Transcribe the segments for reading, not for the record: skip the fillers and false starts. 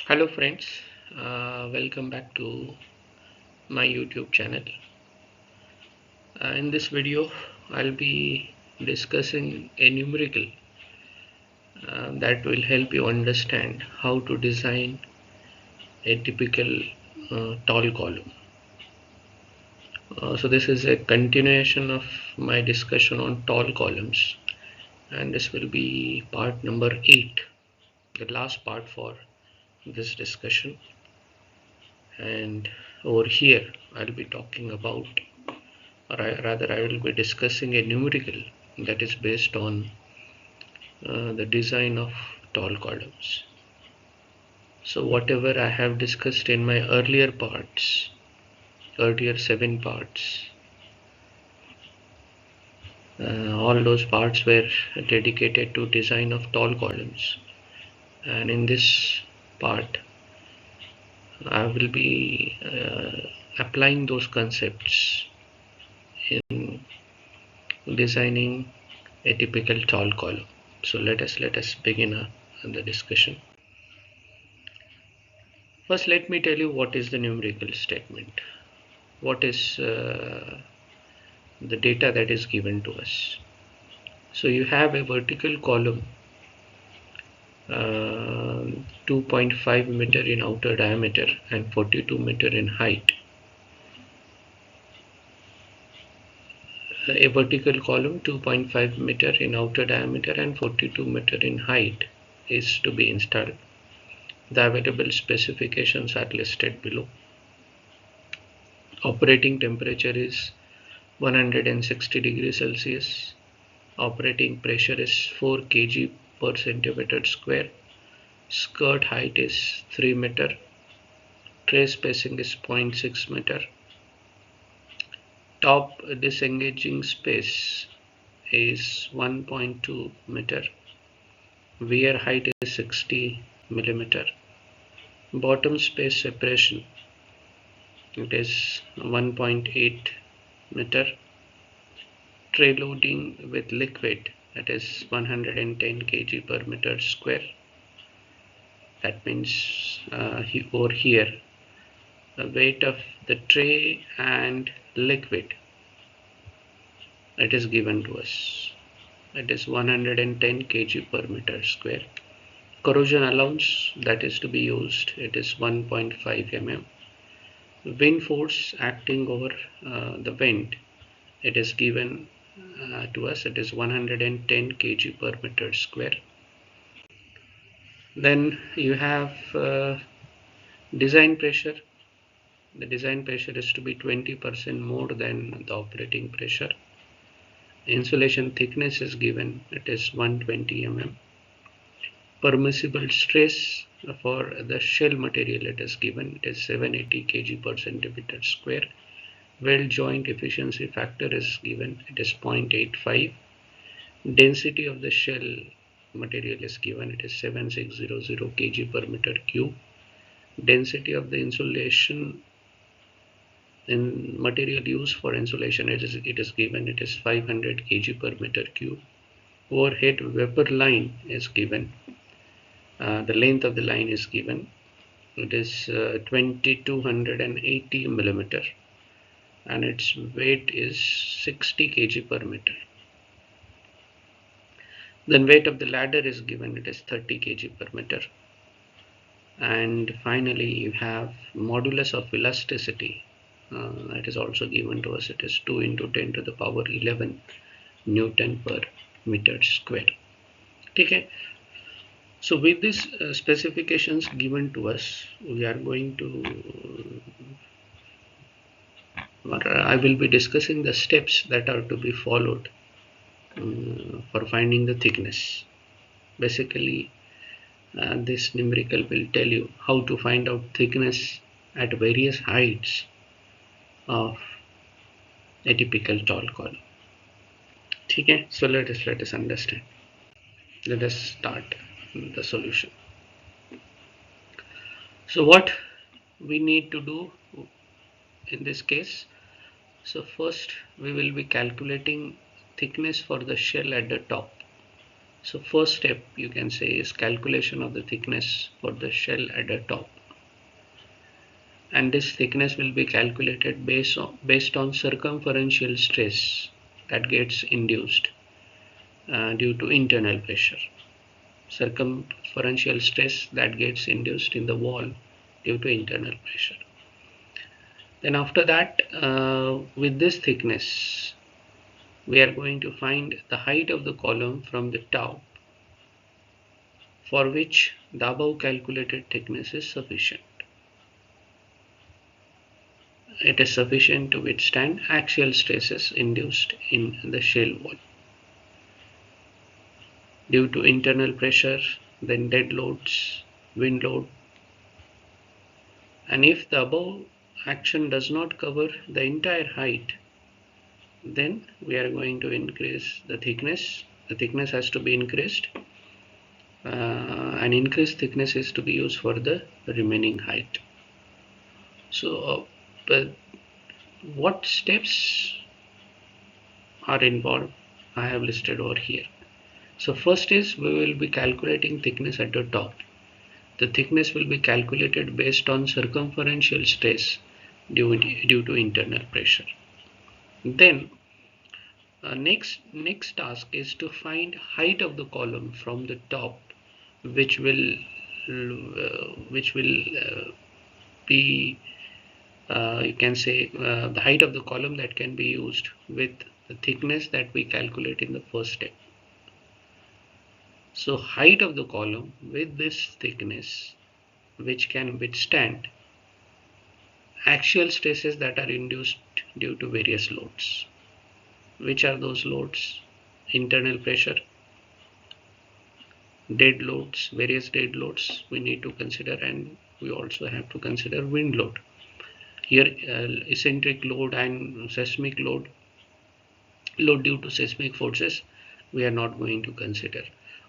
Hello friends, welcome back to my YouTube channel. In this video I'll be discussing a numerical that will help you understand how to design a typical tall column. So this is a continuation of my discussion on tall columns, and this will be part number 8, the last part for this discussion. And over here I'll be talking about, or rather I will be discussing a numerical that is based on the design of tall columns. So whatever I have discussed in my earlier parts, earlier 7 parts, all those parts were dedicated to design of tall columns, and in this part I will be applying those concepts in designing a typical tall column. So let us begin the discussion. First, let me tell you what is the numerical statement. What is the data that is given to us. So you have a vertical column, 2.5 meter in outer diameter and 42 meter in height. A vertical column 2.5 meter in outer diameter and 42 meter in height is to be installed. The available specifications are listed below. Operating temperature is 160 degrees Celsius. Operating pressure is 4 kg per centimeter square. Skirt height is 3 meter. Tray spacing is 0.6 meter. Top disengaging space is 1.2 meter. Wear height is 60 millimeter. Bottom space separation, it is 1.8 meter. Tray loading with liquid, that is 110 kg per meter square. That means over here the weight of the tray and liquid, it is given to us. It is 110 kg per meter square. Corrosion allowance that is to be used, it is 1.5 mm. Wind force acting over the vent, it is given to us, it is 110 kg per meter square. Then you have design pressure. The design pressure is to be 20% more than the operating pressure. Insulation thickness is given, it is 120 mm. Permissible stress for the shell material, it is given, it is 780 kg per centimeter square. Weld joint efficiency factor is given, it is 0.85. Density of the shell material is given, it is 7600 kg per meter cube. Density of the insulation in material used for insulation, it is given, it is 500 kg per meter cube. Overhead vapor line is given, the length of the line is given, it is 2280 millimeter, and its weight is 60 kg per meter. Then weight of the ladder is given, it is 30 kg per meter. And finally you have modulus of elasticity, it is also given to us, it is 2 into 10 to the power 11 Newton per meter square. Okay. So with these specifications given to us, we are going to, I will be discussing the steps that are to be followed for finding the thickness. Basically, this numerical will tell you how to find out thickness at various heights of a typical tall column. Okay, so let us understand. Let us start the solution. So what we need to do in this case, so first we will be calculating thickness for the shell at the top. So first step you can say is calculation of the thickness for the shell at the top, and this thickness will be calculated based on circumferential stress that gets induced due to internal pressure. Circumferential stress that gets induced in the wall due to internal pressure. Then after that, with this thickness, we are going to find the height of the column from the top, for which the above calculated thickness is sufficient. It is sufficient to withstand axial stresses induced in the shell wall due to internal pressure, then dead loads, wind load. And if the above action does not cover the entire height, then we are going to increase the thickness. The thickness has to be increased, and increased thickness is to be used for the remaining height. So what steps are involved I have listed over here. So first is we will be calculating thickness at the top. The thickness will be calculated based on circumferential stress due to internal pressure. Then next task is to find height of the column from the top, which will be you can say the height of the column that can be used with the thickness that we calculate in the first step. So height of the column with this thickness, which can withstand axial stresses that are induced due to various loads. Which are those loads? Internal pressure, dead loads, various dead loads we need to consider, and we also have to consider wind load. Here eccentric load and seismic load due to seismic forces we are not going to consider.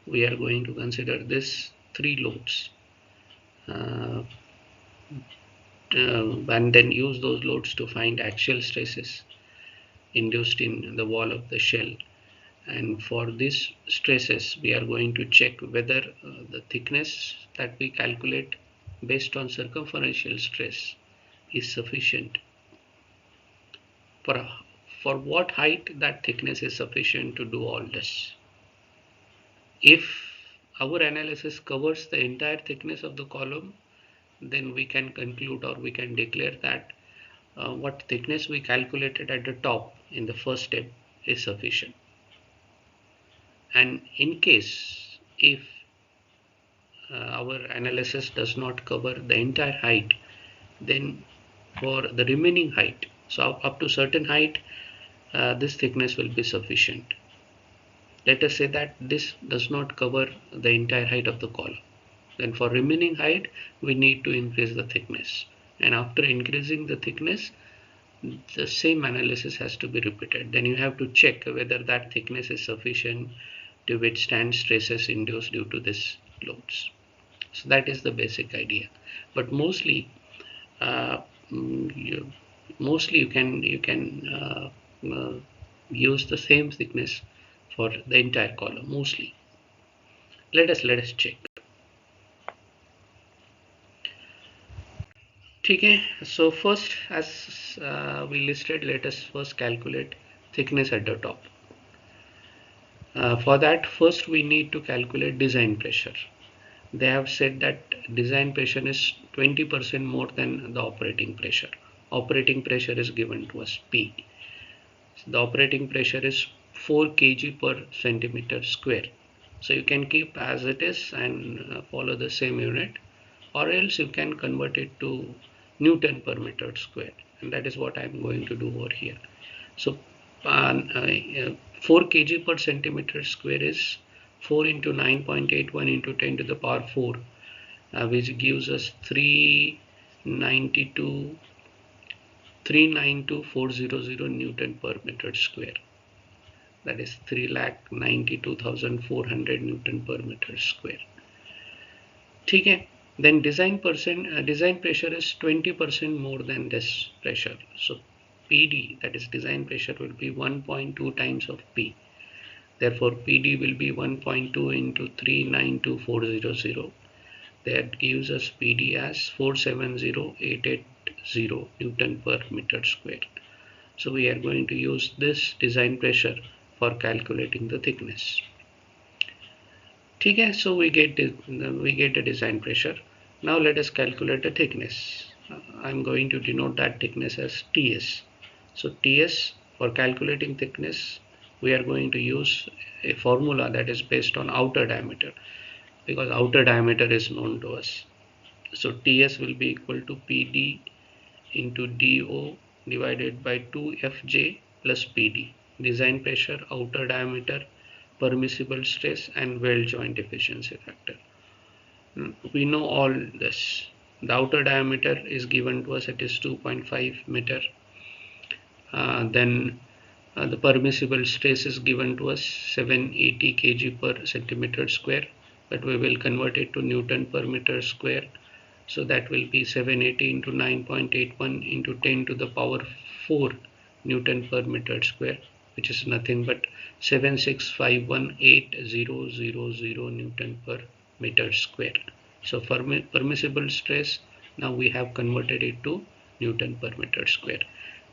We are going to consider this three loads and then use those loads to find axial stresses induced in the wall of the shell. And for these stresses we are going to check whether the thickness that we calculate based on circumferential stress is sufficient. For what height that thickness is sufficient to do all this. If our analysis covers the entire thickness of the column, then we can conclude or we can declare that what thickness we calculated at the top in the first step is sufficient. And in case if our analysis does not cover the entire height, then for the remaining height, so up to certain height, this thickness will be sufficient. Let us say that this does not cover the entire height of the column. Then for remaining height, we need to increase the thickness. And after increasing the thickness, the same analysis has to be repeated. Then you have to check whether that thickness is sufficient to withstand stresses induced due to these loads. So that is the basic idea. But mostly, you can use the same thickness for the entire column mostly. Let us check. Okay, so first as we listed, let us first calculate thickness at the top. For that, first we need to calculate design pressure. They have said that design pressure is 20% more than the operating pressure. Operating pressure is given to us P. So the operating pressure is 4 kg per centimeter square. So you can keep as it is and follow the same unit, or else you can convert it to Newton per meter square, and that is what I am going to do over here. So 4 kg per centimeter square is 4 into 9.81 into 10 to the power 4, which gives us 392,400 Newton per meter square. That is 3,92,400 Newton per meter square. Okay. Then design pressure is 20% more than this pressure. So PD, that is design pressure, will be 1.2 times of P. Therefore, PD will be 1.2 into 392400. That gives us PD as 470880 Newton per meter square. So we are going to use this design pressure for calculating the thickness. Okay, so we get the design pressure. Now let us calculate the thickness. I'm going to denote that thickness as TS. So TS, for calculating thickness, we are going to use a formula that is based on outer diameter, because outer diameter is known to us. So TS will be equal to PD into DO divided by 2FJ plus PD. Design pressure, outer diameter, permissible stress, and weld joint efficiency factor. We know all this. The outer diameter is given to us, it is 2.5 meter. Then the permissible stress is given to us 780 kg per centimeter square, but we will convert it to Newton per meter square. So that will be 780 into 9.81 into 10 to the power 4 Newton per meter square, which is nothing but 76518000 Newton per meter square. So for permissible stress, now we have converted it to Newton per meter square.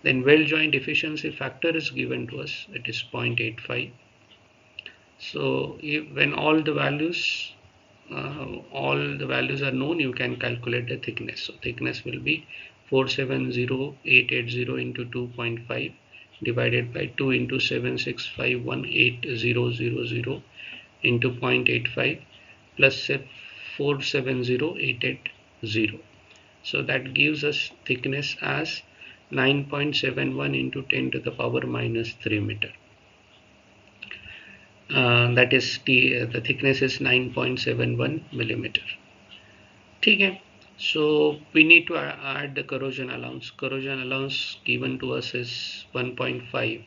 Then weld joint efficiency factor is given to us, it is 0.85. So when all the values are known, you can calculate the thickness. So thickness will be 470880 into 2.5 divided by 2 into 7651800 into 0.85 plus 470880. So that gives us thickness as 9.71 into 10 to the power minus 3 meter. That is the thickness is 9.71 millimeter. Okay. So we need to add the corrosion allowance. Corrosion allowance given to us is 1.5.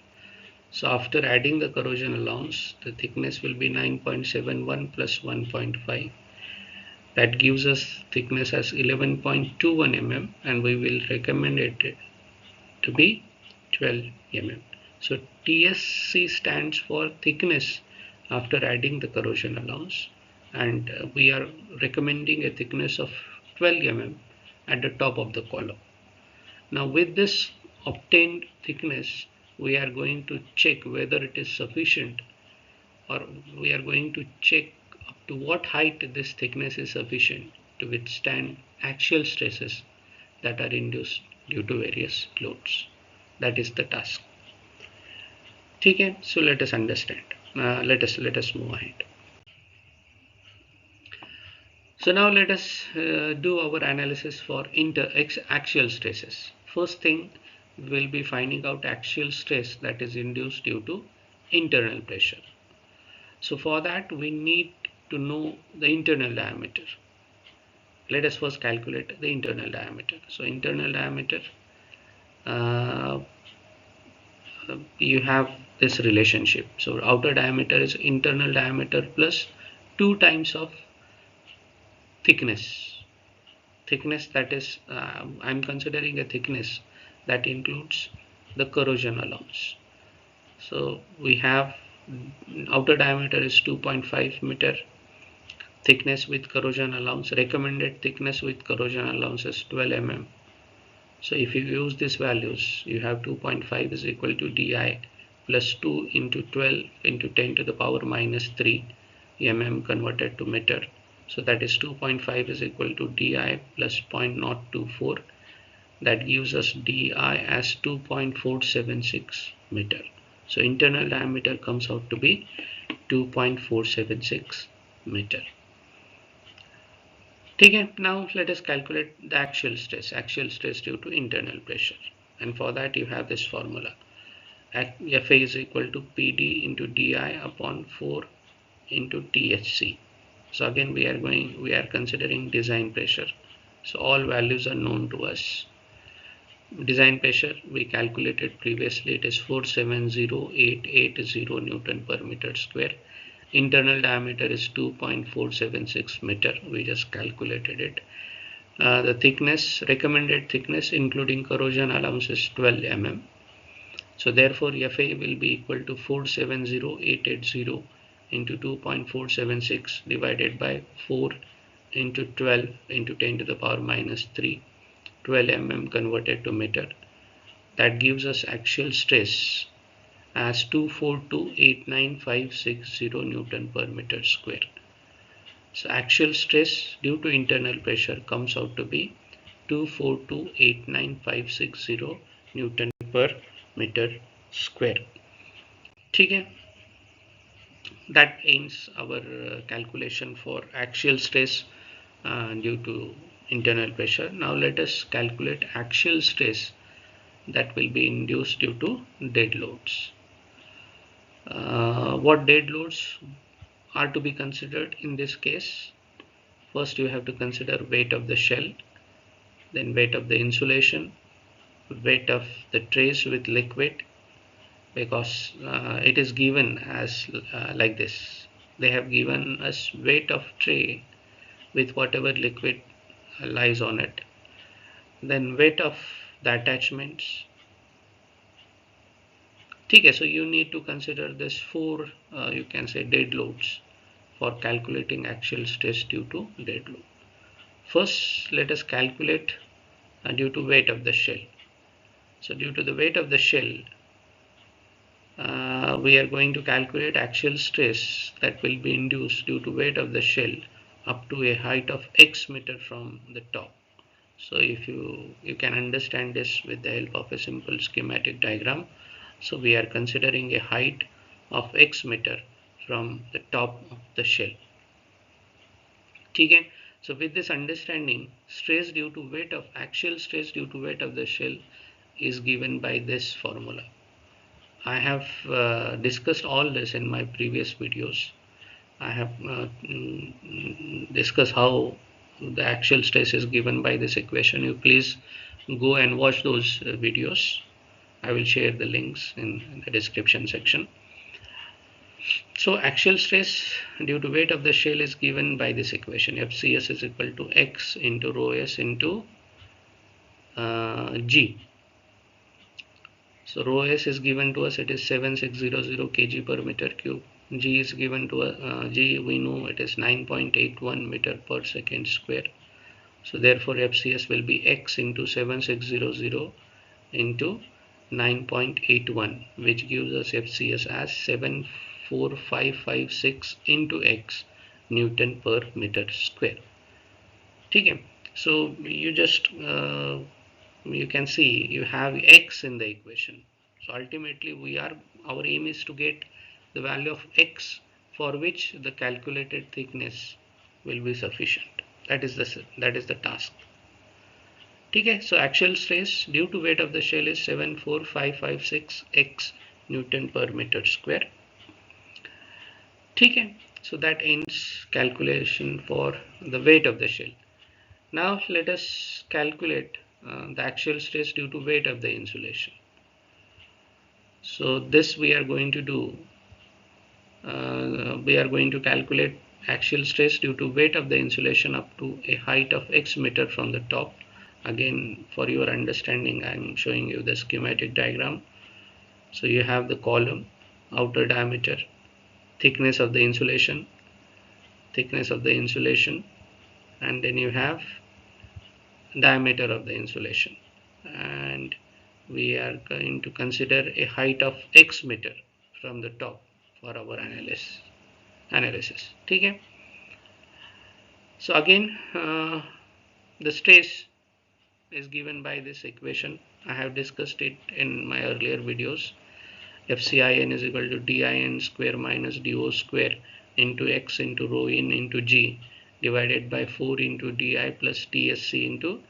So after adding the corrosion allowance, the thickness will be 9.71 plus 1.5. That gives us thickness as 11.21 mm, and we will recommend it to be 12 mm. So TSC stands for thickness after adding the corrosion allowance, and we are recommending a thickness of 12 mm at the top of the column. Now with this obtained thickness, we are going to check whether it is sufficient, or we are going to check up to what height this thickness is sufficient to withstand axial stresses that are induced due to various loads. That is the task. Okay, so let us understand. Let us move ahead. So now let us do our analysis for axial stresses. First thing, we will be finding out axial stress that is induced due to internal pressure. So for that we need to know the internal diameter. Let us first calculate the internal diameter. So internal diameter, uh, you have this relationship. So outer diameter is internal diameter plus 2 times of thickness. Thickness, that is, I'm considering a thickness that includes the corrosion allowance. So we have outer diameter is 2.5 meter, thickness with corrosion allowance, recommended thickness with corrosion allowance is 12 mm. So if you use these values, you have 2.5 is equal to di plus 2 into 12 into 10 to the power minus 3 mm converted to meter. So that is 2.5 is equal to di plus 0.024. That gives us di as 2.476 meter. So internal diameter comes out to be 2.476 meter. Okay, now let us calculate the axial stress due to internal pressure. And for that you have this formula. Fa is equal to PD into di upon 4 into THC. So again we are considering design pressure. So all values are known to us. Design pressure we calculated previously, it is 470880 Newton per meter square. Internal diameter is 2.476 meter, we just calculated it. The thickness, recommended thickness including corrosion allowance is 12 mm. So therefore Fa will be equal to 470880 into 2.476 divided by 4 into 12 into 10 to the power minus 3, 12 mm converted to meter. That gives us actual stress as 24289,560 Newton per meter square. So actual stress due to internal pressure comes out to be 24289,560 Newton per meter square. ठीक है, that ends our calculation for axial stress due to internal pressure. Now let us calculate axial stress that will be induced due to dead loads. What dead loads are to be considered in this case? First you have to consider weight of the shell, then weight of the insulation, weight of the trays with liquid, because it is given as like this. They have given us weight of tray with whatever liquid lies on it, then weight of the attachments. Okay, so you need to consider this four you can say dead loads for calculating axial stress due to dead load. First let us calculate due to weight of the shell. So due to the weight of the shell, we are going to calculate axial stress that will be induced due to weight of the shell up to a height of x meter from the top. So if you can understand this with the help of a simple schematic diagram. So we are considering a height of x meter from the top of the shell. Okay. So with this understanding, stress due to weight of axial stress due to weight of the shell is given by this formula. I have discussed all this in my previous videos. I have discussed how the actual stress is given by this equation. You please go and watch those videos. I will share the links in the description section. So actual stress due to weight of the shell is given by this equation. FCS is equal to X into rho S into G. So rho S is given to us, it is 7600 kg per meter cube. G is given to us, G we know it is 9.81 meter per second square. So therefore FCS will be X into 7600 into 9.81, which gives us FCS as 74556 into X Newton per meter square. Okay. So you just you can see you have X in the equation. So ultimately our aim is to get the value of X for which the calculated thickness will be sufficient. That is the task. Okay, so actual stress due to weight of the shell is 74556 x Newton per meter square. Okay, so that ends calculation for the weight of the shell. Now let us calculate the actual stress due to weight of the insulation. So this we are going to do. We are going to calculate axial stress due to weight of the insulation up to a height of x meter from the top. Again, for your understanding, I am showing you the schematic diagram. So you have the column, outer diameter, thickness of the insulation, and then you have diameter of the insulation, and we are going to consider a height of x meter from the top for our analysis. Okay. So again, the stress is given by this equation. I have discussed it in my earlier videos. FCIN is equal to DIN square minus DO square into X into rho in into G divided by 4 into DI plus TSC into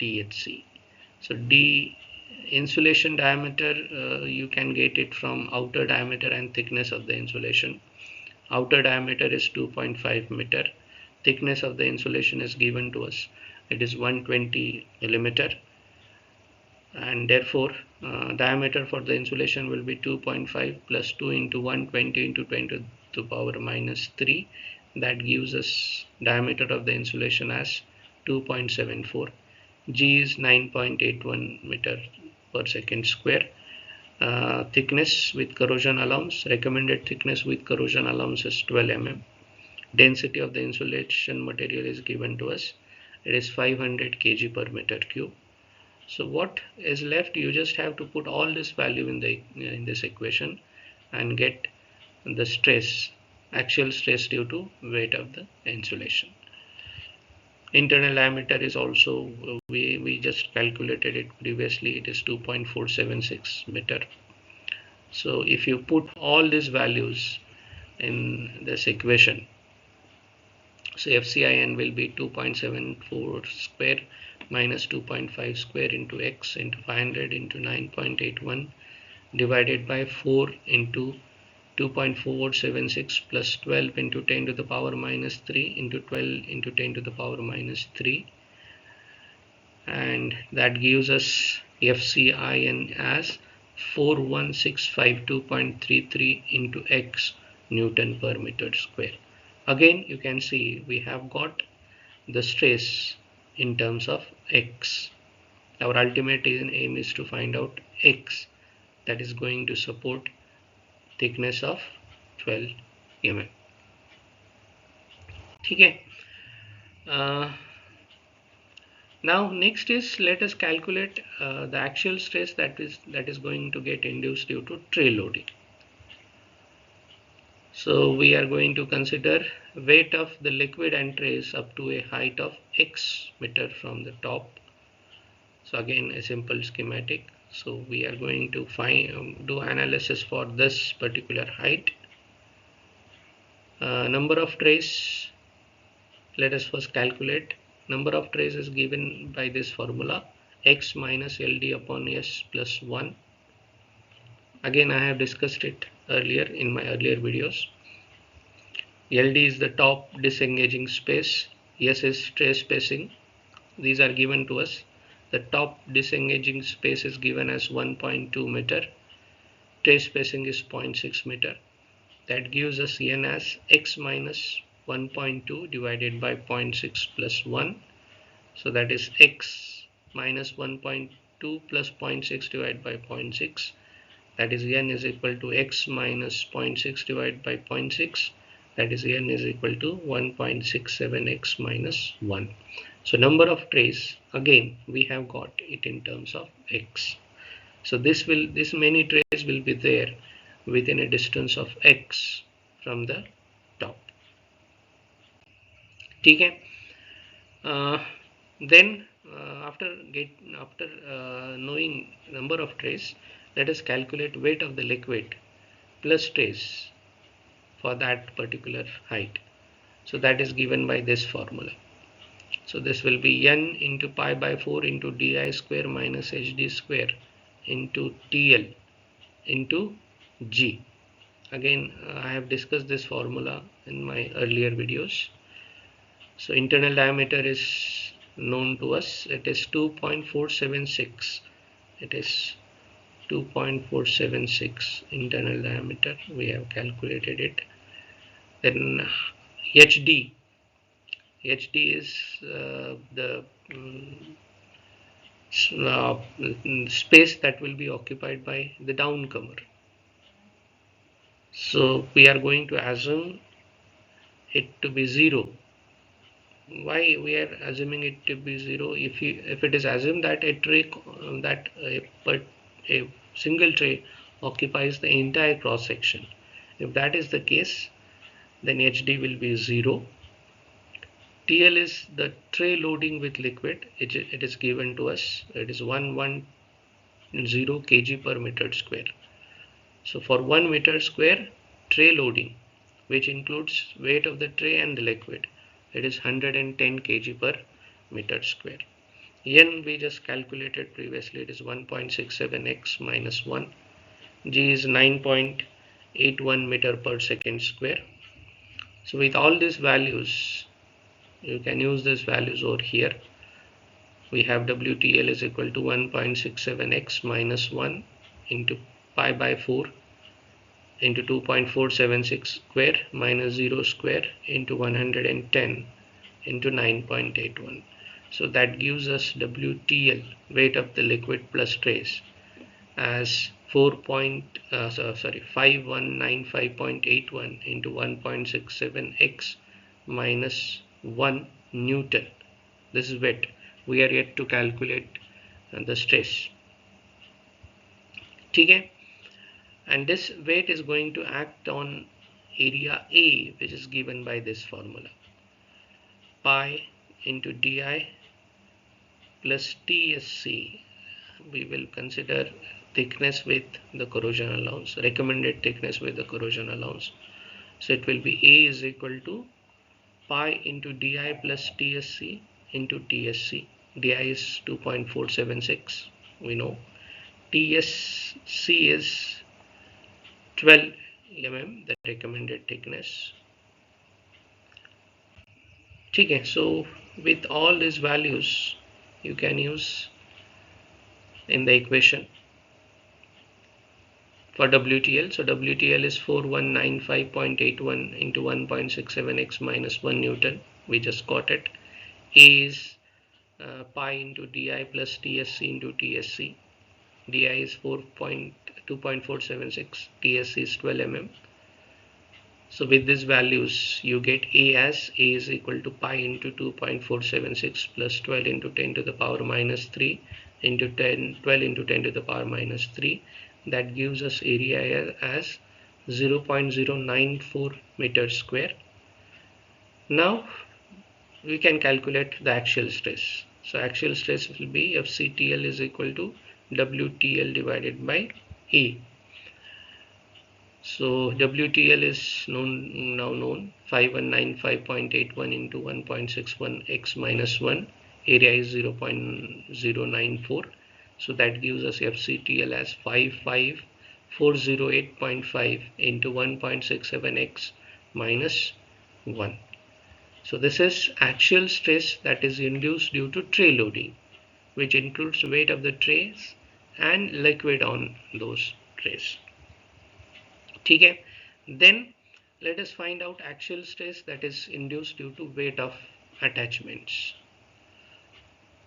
THC. So D insulation diameter, you can get it from outer diameter and thickness of the insulation. Outer diameter is 2.5 meter. Thickness of the insulation is given to us. It is 120 millimeter, and therefore diameter for the insulation will be 2.5 plus 2 into 120 into 10 to the power minus 3. That gives us diameter of the insulation as 2.74. G is 9.81 meter per second square, Thickness with corrosion alarms. Recommended thickness with corrosion alarms is 12 mm. Density of the insulation material is given to us. It is 500 kg per meter cube. So what is left? You just have to put all this value in this equation and get the stress, actual stress due to weight of the insulation. Internal diameter is also, we just calculated it previously, it is 2.476 meter. So if you put all these values in this equation, so FCIN will be 2.74 square minus 2.5 square into x into 500 into 9.81 divided by 4 into 2.476 plus 12 into 10 to the power minus 3 into 12 into 10 to the power minus 3, and that gives us FCIN as 41652.33 into x Newton per meter square. Again, you can see we have got the stress in terms of x. Our ultimate aim is to find out x that is going to support thickness of 12 mm. Okay. Now next is, let us calculate the actual stress that is going to get induced due to tray loading. So we are going to consider weight of the liquid and trays up to a height of x meter from the top. So again, a simple schematic. So we are going to do analysis for this particular height. Number of trays, let us first calculate. Number of trays is given by this formula, x minus LD upon S plus 1. Again, I have discussed it earlier in my earlier videos. LD is the top disengaging space, S is tray spacing. These are given to us. The top disengaging space is given as 1.2 meter. Tray spacing is 0.6 meter. That gives us N as x minus 1.2 divided by 0.6 plus 1. So that is x minus 1.2 plus 0.6 divided by 0.6. That is N is equal to x minus 0.6 divided by 0.6. That is N is equal to 1.67x minus 1. So number of trays, again we have got it in terms of x. So this many trays will be there within a distance of x from the top. Okay. Then after knowing number of trays, let us calculate weight of the liquid plus trays for that particular height. So that is given by this formula. So this will be N into pi by 4 into di square minus hd square into TL into G. Again, I have discussed this formula in my earlier videos. So internal diameter is known to us. It is 2.476. It is 2.476 internal diameter. We have calculated it. Then HD. HD is the space that will be occupied by the downcomer. So we are going to assume it to be 0. Why we are assuming it to be 0? If it is assumed that a single tray occupies the entire cross section, if that is the case, then HD will be 0. TL is the tray loading with liquid. It is given to us. It is 110 kg per meter square. So for 1 meter square tray loading, which includes weight of the tray and the liquid, it is 110 kg per meter square. N we just calculated previously, it is 1.67x minus 1. G is 9.81 meter per second square. So with all these values, you can use these values over here. We have WTL is equal to 1.67x minus 1 into pi by 4 into 2.476 square minus 0 square into 110 into 9.81. So that gives us WTL, weight of the liquid plus trace, as 5195.81 into 1.67x minus 1 Newton. This is wet. We are yet to calculate the stress. Okay? And this weight is going to act on area A, which is given by this formula. Pi into di plus TSC. We will consider thickness with the corrosion allowance, recommended thickness with the corrosion allowance. So it will be A is equal to pi into di plus TSC into TSC. Di is 2.476, we know. TSC is 12 mm, the recommended thickness. Okay, so with all these values you can use in the equation for WTL. So WTL is 4195.81 into 1.67x minus 1 Newton. We just got it. A is pi into di plus TSC into TSC. Di is 2.476, TSC is 12 mm. So with these values you get A as A is equal to pi into 2.476 plus 12 into 10 to the power minus 3 into 12 into 10 to the power minus 3. That gives us area as 0.094 meters square. Now we can calculate the axial stress. So axial stress will be FCTL is equal to WTL divided by E. So WTL is now known 5195.81 into 1.61x minus 1. Area is 0.094. So that gives us FCTL as 55408.5 into 1.67x minus 1. So this is axial stress that is induced due to tray loading, which includes weight of the trays and liquid on those trays. Okay. Then let us find out axial stress that is induced due to weight of attachments.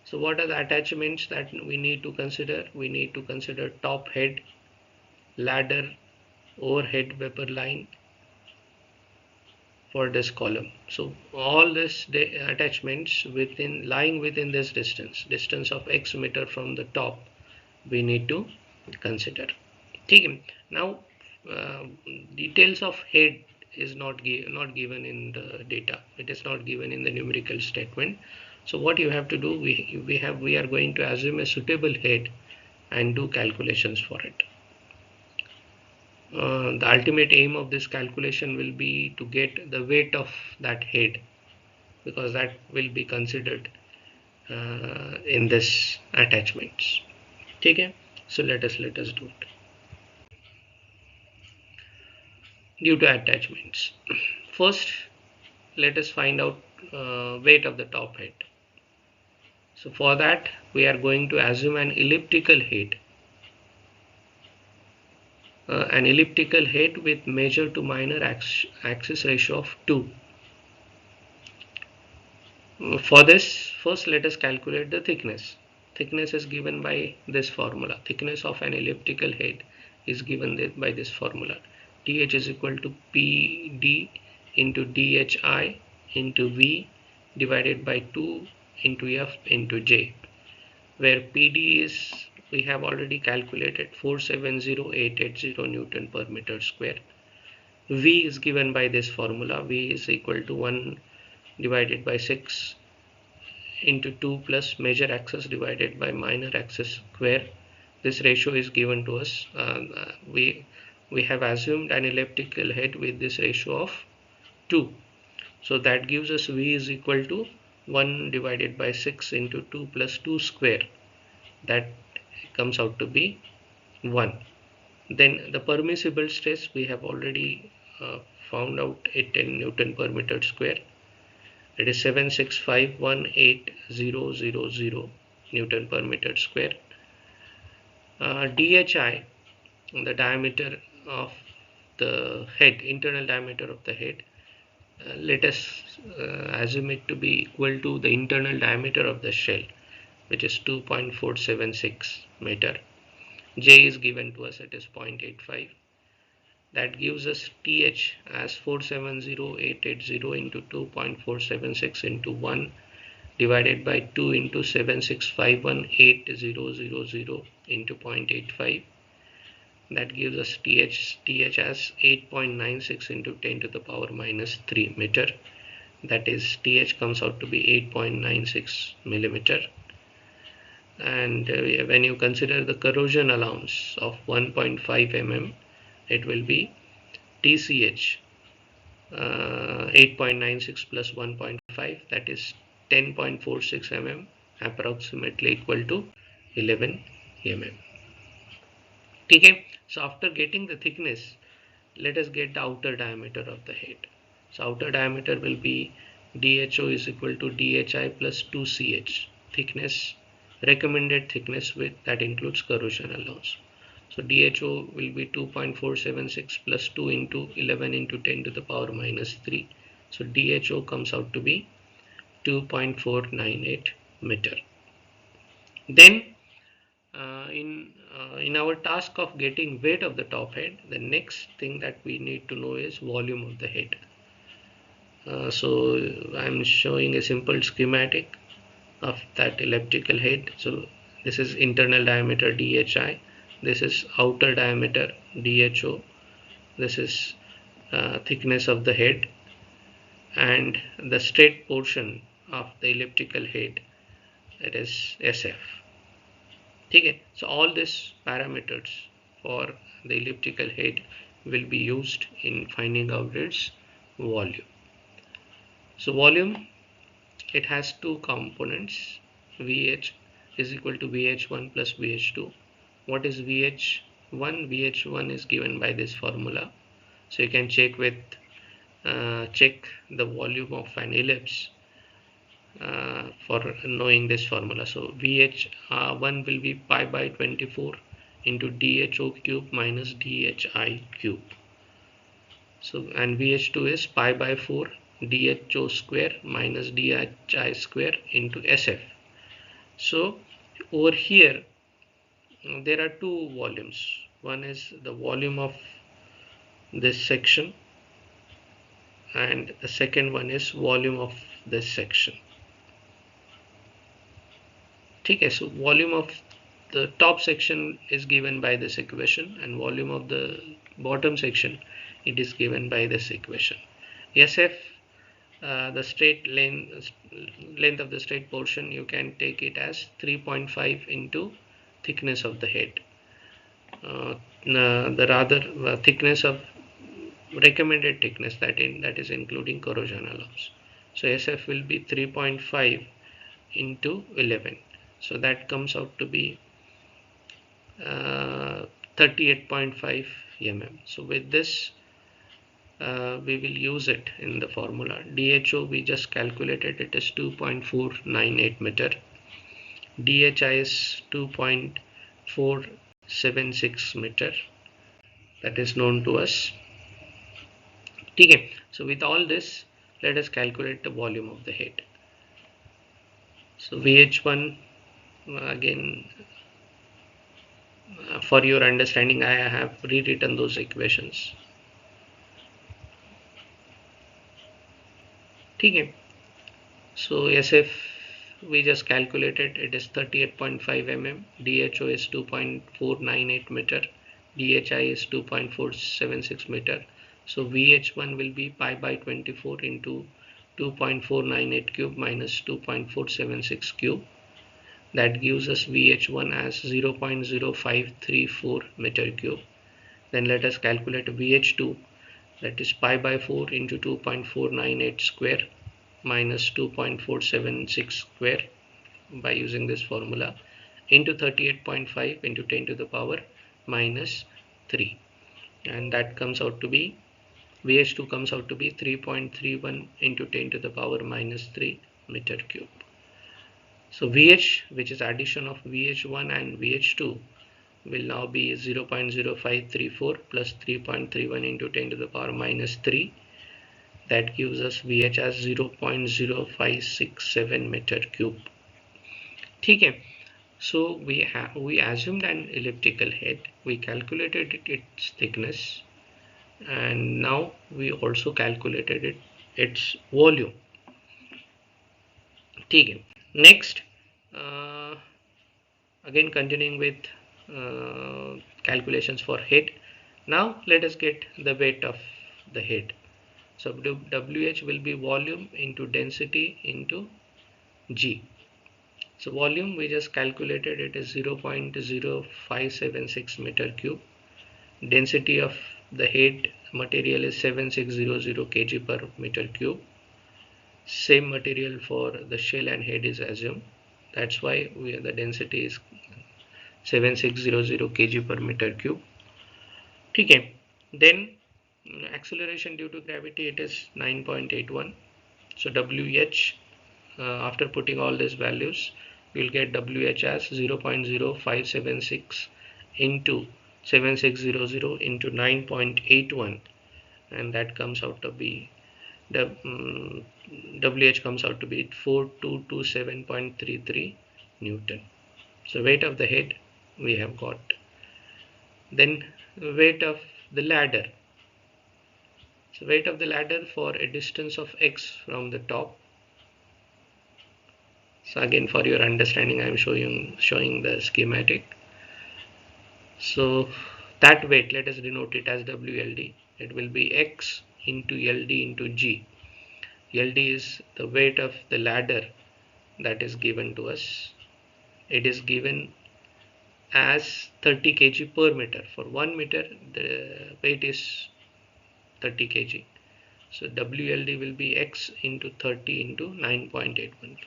So what are the attachments that we need to consider? We need to consider top head, ladder, overhead vapor line for this column. So all this attachments lying within this distance of x meter from the top, we need to consider. Okay. Now details of head is not given in the data. It is not given in the numerical statement. So what you have to do, we are going to assume a suitable head and do calculations for it. The ultimate aim of this calculation will be to get the weight of that head, because that will be considered in this attachments. Okay, so let us do it. Due to attachments, first let us find out weight of the top head. So for that we are going to assume an elliptical head with major to minor axis ratio of 2. For this, first let us calculate the thickness. Thickness is given by this formula. Thickness of an elliptical head is given by this formula. Th is equal to Pd into Dhi into V divided by 2 into F into J, where Pd is, we have already calculated, 470880 Newton per meter square. V is given by this formula. V is equal to 1 divided by 6 into 2 plus major axis divided by minor axis square. This ratio is given to us. We have assumed an elliptical head with this ratio of 2. So that gives us V is equal to 1 divided by 6 into 2 plus 2 square. That comes out to be 1. Then the permissible stress we have already found out at 10 Newton per meter square. It is 76518,000 Newton per meter square. Dhi, the diameter of the head, internal diameter of the head, let us assume it to be equal to the internal diameter of the shell, which is 2.476 meter. J is given to us, it is 0.85. That gives us TH as 470880 into 2.476 into 1 divided by 2 into 76518000 into 0.85. That gives us TH as 8.96 into 10 to the power minus 3 meter. That is, TH comes out to be 8.96 millimeter. And when you consider the corrosion allowance of 1.5 mm, it will be TCH 8.96 plus 1.5, that is 10.46 mm, approximately equal to 11 mm. Okay, so after getting the thickness, let us get the outer diameter of the head. So outer diameter will be DHO is equal to DHI plus 2CH, thickness, recommended thickness width, that includes corrosion allowance. So DHO will be 2.476 plus 2 into 11 into 10 to the power minus 3. So DHO comes out to be 2.498 meter. Then in our task of getting weight of the top head, the next thing that we need to know is volume of the head. So I'm showing a simple schematic of that elliptical head. So this is internal diameter DHI, this is outer diameter DHO, this is thickness of the head, and the straight portion of the elliptical head, it is SF. Okay, so all these parameters for the elliptical head will be used in finding out its volume. So volume, it has two components. VH is equal to VH1 plus VH2. What is VH1? VH1 is given by this formula. So you can check the volume of an ellipse for knowing this formula. So VH1 will be pi by 24 into DHO cube minus DHI cube. So and VH2 is pi by 4 DHO square minus DHI square into SF. So over here there are two volumes. One is the volume of this section and the second one is volume of this section. Okay, so volume of the top section is given by this equation and volume of the bottom section, it is given by this equation. SF, the straight length of the straight portion, you can take it as 3.5 into thickness of the head. The thickness of recommended thickness, that is including corrosion allowance. So SF will be 3.5 into 11. So that comes out to be 38.5 mm. So with this we will use it in the formula. DHO we just calculated, it is 2.498 meter. DHI is 2.476 meter, that is known to us. Okay, so with all this, let us calculate the volume of the head. So VH1, again for your understanding I have rewritten those equations. Okay, so SF we just calculated, it is 38.5 mm, DHO is 2.498 meter, DHI is 2.476 meter. So VH1 will be pi by 24 into 2.498 cube minus 2.476 cube. That gives us VH1 as 0.0534 meter cube. Then let us calculate VH2, that is pi by 4 into 2.498 square minus 2.476 square by using this formula into 38.5 into 10 to the power minus 3, and that comes out to be VH2 comes out to be 3.31 into 10 to the power minus 3 meter cube. So VH, which is addition of VH1 and VH2, will now be 0.0534 plus 3.31 into 10 to the power minus 3. That gives us VH as 0.0567 meter cube. ठीक है. So we assumed an elliptical head, we calculated its thickness, and now we also calculated its volume. Okay. Next, uh, again continuing with calculations for head. Now let us get the weight of the head. So WH will be volume into density into G. So volume we just calculated, it is 0.0576 meter cube. Density of the head material is 7600 kg per meter cube. Same material for the shell and head is assumed. That's why the density is 7600 kg per meter cube. Okay. Then acceleration due to gravity, it is 9.81. So WH, after putting all these values, you will get WH as 0.0576 into 7600 into 9.81, and that comes out to be the WH comes out to be 4227.33 Newton. So weight of the head we have got. Then weight of the ladder. So weight of the ladder for a distance of x from the top. So again, for your understanding, I am showing the schematic. So that weight, let us denote it as WLD. It will be x into LD into G. LD is the weight of the ladder that is given to us. It is given as 30 kg per meter. For 1 meter, the weight is 30 kg. So WLD will be x into 30 into 9.81.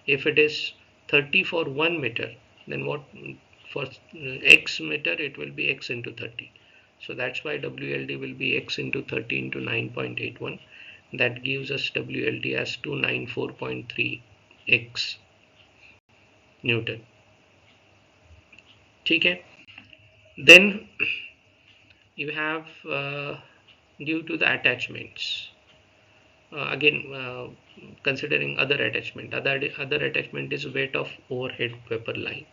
If it is 30 for 1 meter, then what for x meter it will be x into 30. So that's why WLD will be x into 30 into 9.81. That gives us WLD as 294.3 x Newton. Okay. Then you have due to the attachments. Again, considering other attachment is weight of overhead vapor line.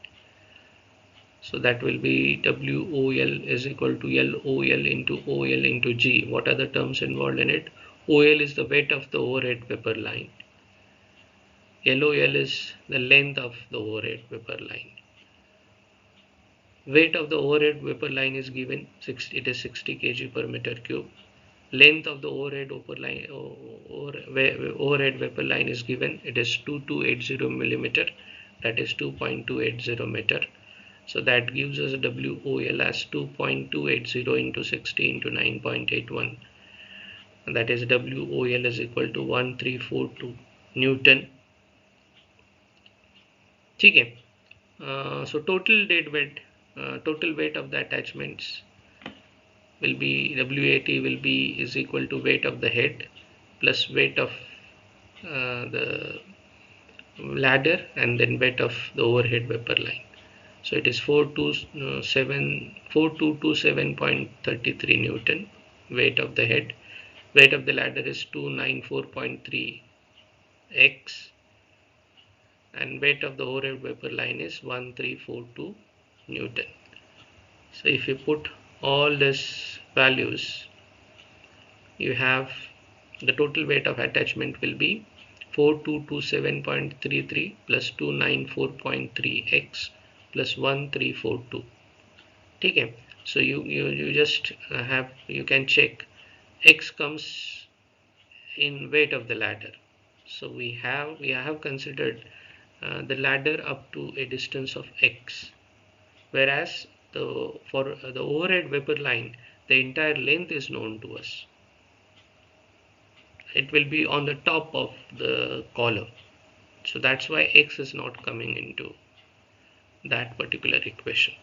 So that will be WOL is equal to LOL into OL into G. What are the terms involved in it? OL is the weight of the overhead vapor line. LOL is the length of the overhead vapor line. Weight of the overhead vapor line is given, it is 60 kg per meter cube. Length of the overhead vapor line is given, it is 2280 millimeter, that is 2.280 meter. So that gives us WOL as 2.280 into 60 into 9.81, that is WOL is equal to 1342 Newton. Okay. So total weight of the attachments will be WAT will be is equal to weight of the head plus weight of the ladder and then weight of the overhead vapor line. So it is 4227.33 Newton weight of the head. Weight of the ladder is 294.3 x, and weight of the overhead vapor line is 1342 Newton. So if you put all these values, you have the total weight of attachment will be 4227.33 plus 294.3 x plus 1342. Okay. So you just you can check x comes in weight of the ladder. So we have considered the ladder up to a distance of x, whereas for the overhead vapor line the entire length is known to us. It will be on the top of the column, so that's why x is not coming into that particular equation.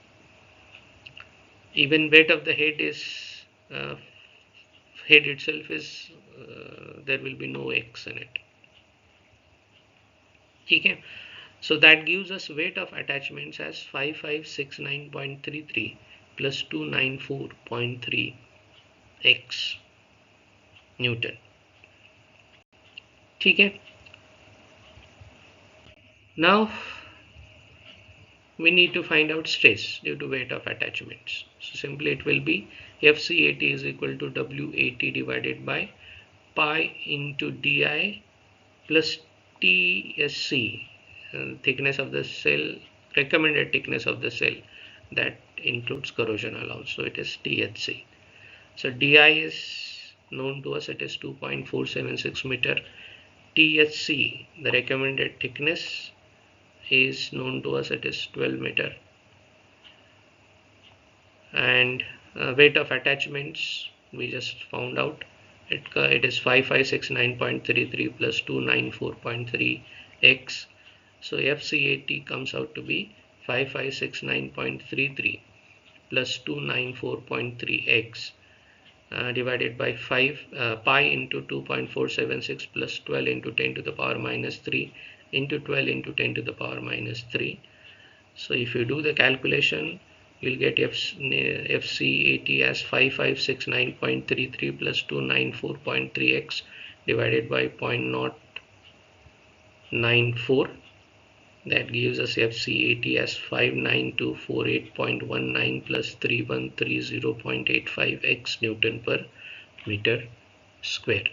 Even weight of the uh, head itself is there will be no x in it. Okay. So that gives us weight of attachments as 5569.33 plus 294.3 x Newton. Okay. Now we need to find out stress due to weight of attachments. So simply it will be FCAT is equal to WAT divided by pi into DI plus TSC, thickness of the cell, recommended thickness of the cell, that includes corrosion allowance. So it is THC. So DI is known to us, it is 2.476 meter. THC, the recommended thickness, is known to us, it is 12 meter. And weight of attachments we just found out, it is 5569.33 plus 294.3 x. So FCAT comes out to be 5569.33 plus 294.3 x divided by 5 pi into 2.476 plus 12 into 10 to the power minus 3 into 12 into 10 to the power minus 3. So if you do the calculation, you'll get FCAT as 5569.33 plus 294.3x divided by 0.094. That gives us FCAT as 59248.19 plus 3130.85 x Newton per meter square.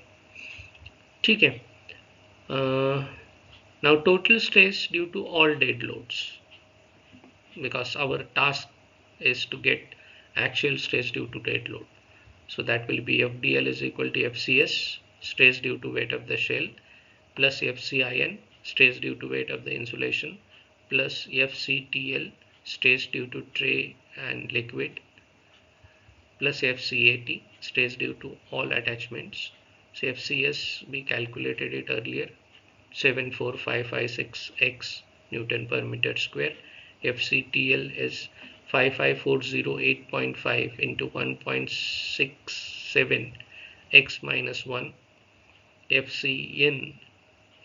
Okay. Now total stress due to all dead loads, because our task is to get actual stress due to dead load. So that will be FDL is equal to FCS, stress due to weight of the shell, plus FCIN, stress due to weight of the insulation, plus FCTL, stress due to tray and liquid, plus FCAT, stress due to all attachments. So FCS, we calculated it earlier, 74556 x Newton per meter square. FCTL is 55408.5 into 1.67 x minus 1. FCN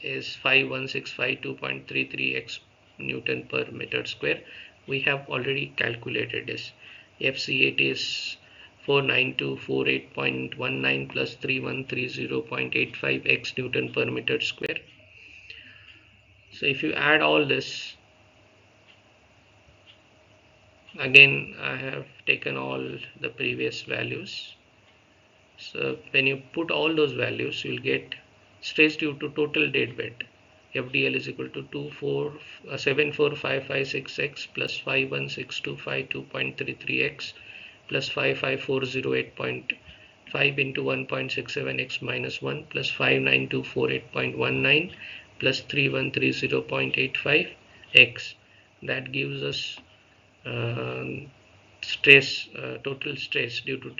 is 51652.33 x Newton per meter square. We have already calculated this. FCAT is 49248.19 plus 3130.85 x Newton per meter square. So if you add all this, again I have taken all the previous values. So when you put all those values, you will get stress due to total dead weight. FDL is equal to 74556x plus 51625.2.33x plus 55408.5 into 1.67x minus 1 plus 59248.19 plus 3130.85 x. That gives us total stress due to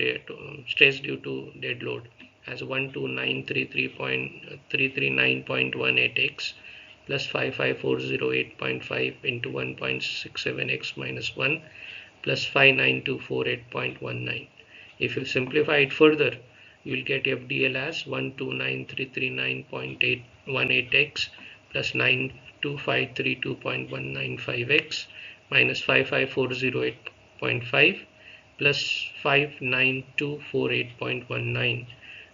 dead load as 12933.339.18 x plus 55408.5 into 1.67 x minus 1 plus 59248.19. If you simplify it further, you will get FDL as 129,339.818 x plus 92532.195 x minus 55408.5 plus 59248.19,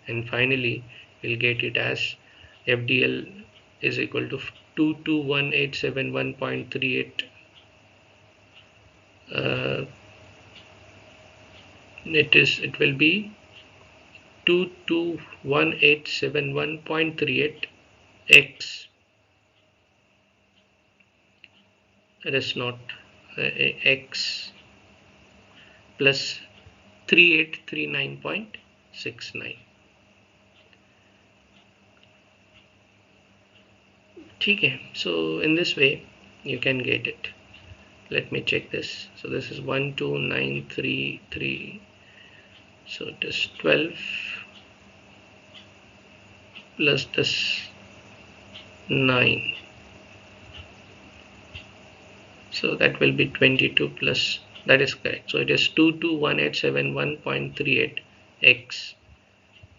and finally we'll get it as FDL is equal to 221871.38. It will be 221871.38 x. It is not x plus 3839.69. Okay, so in this way you can get it. Let me check this. So this is 12933, so it is 12 plus this 9, so that will be 22 plus, that is correct. So it is 221871.38 x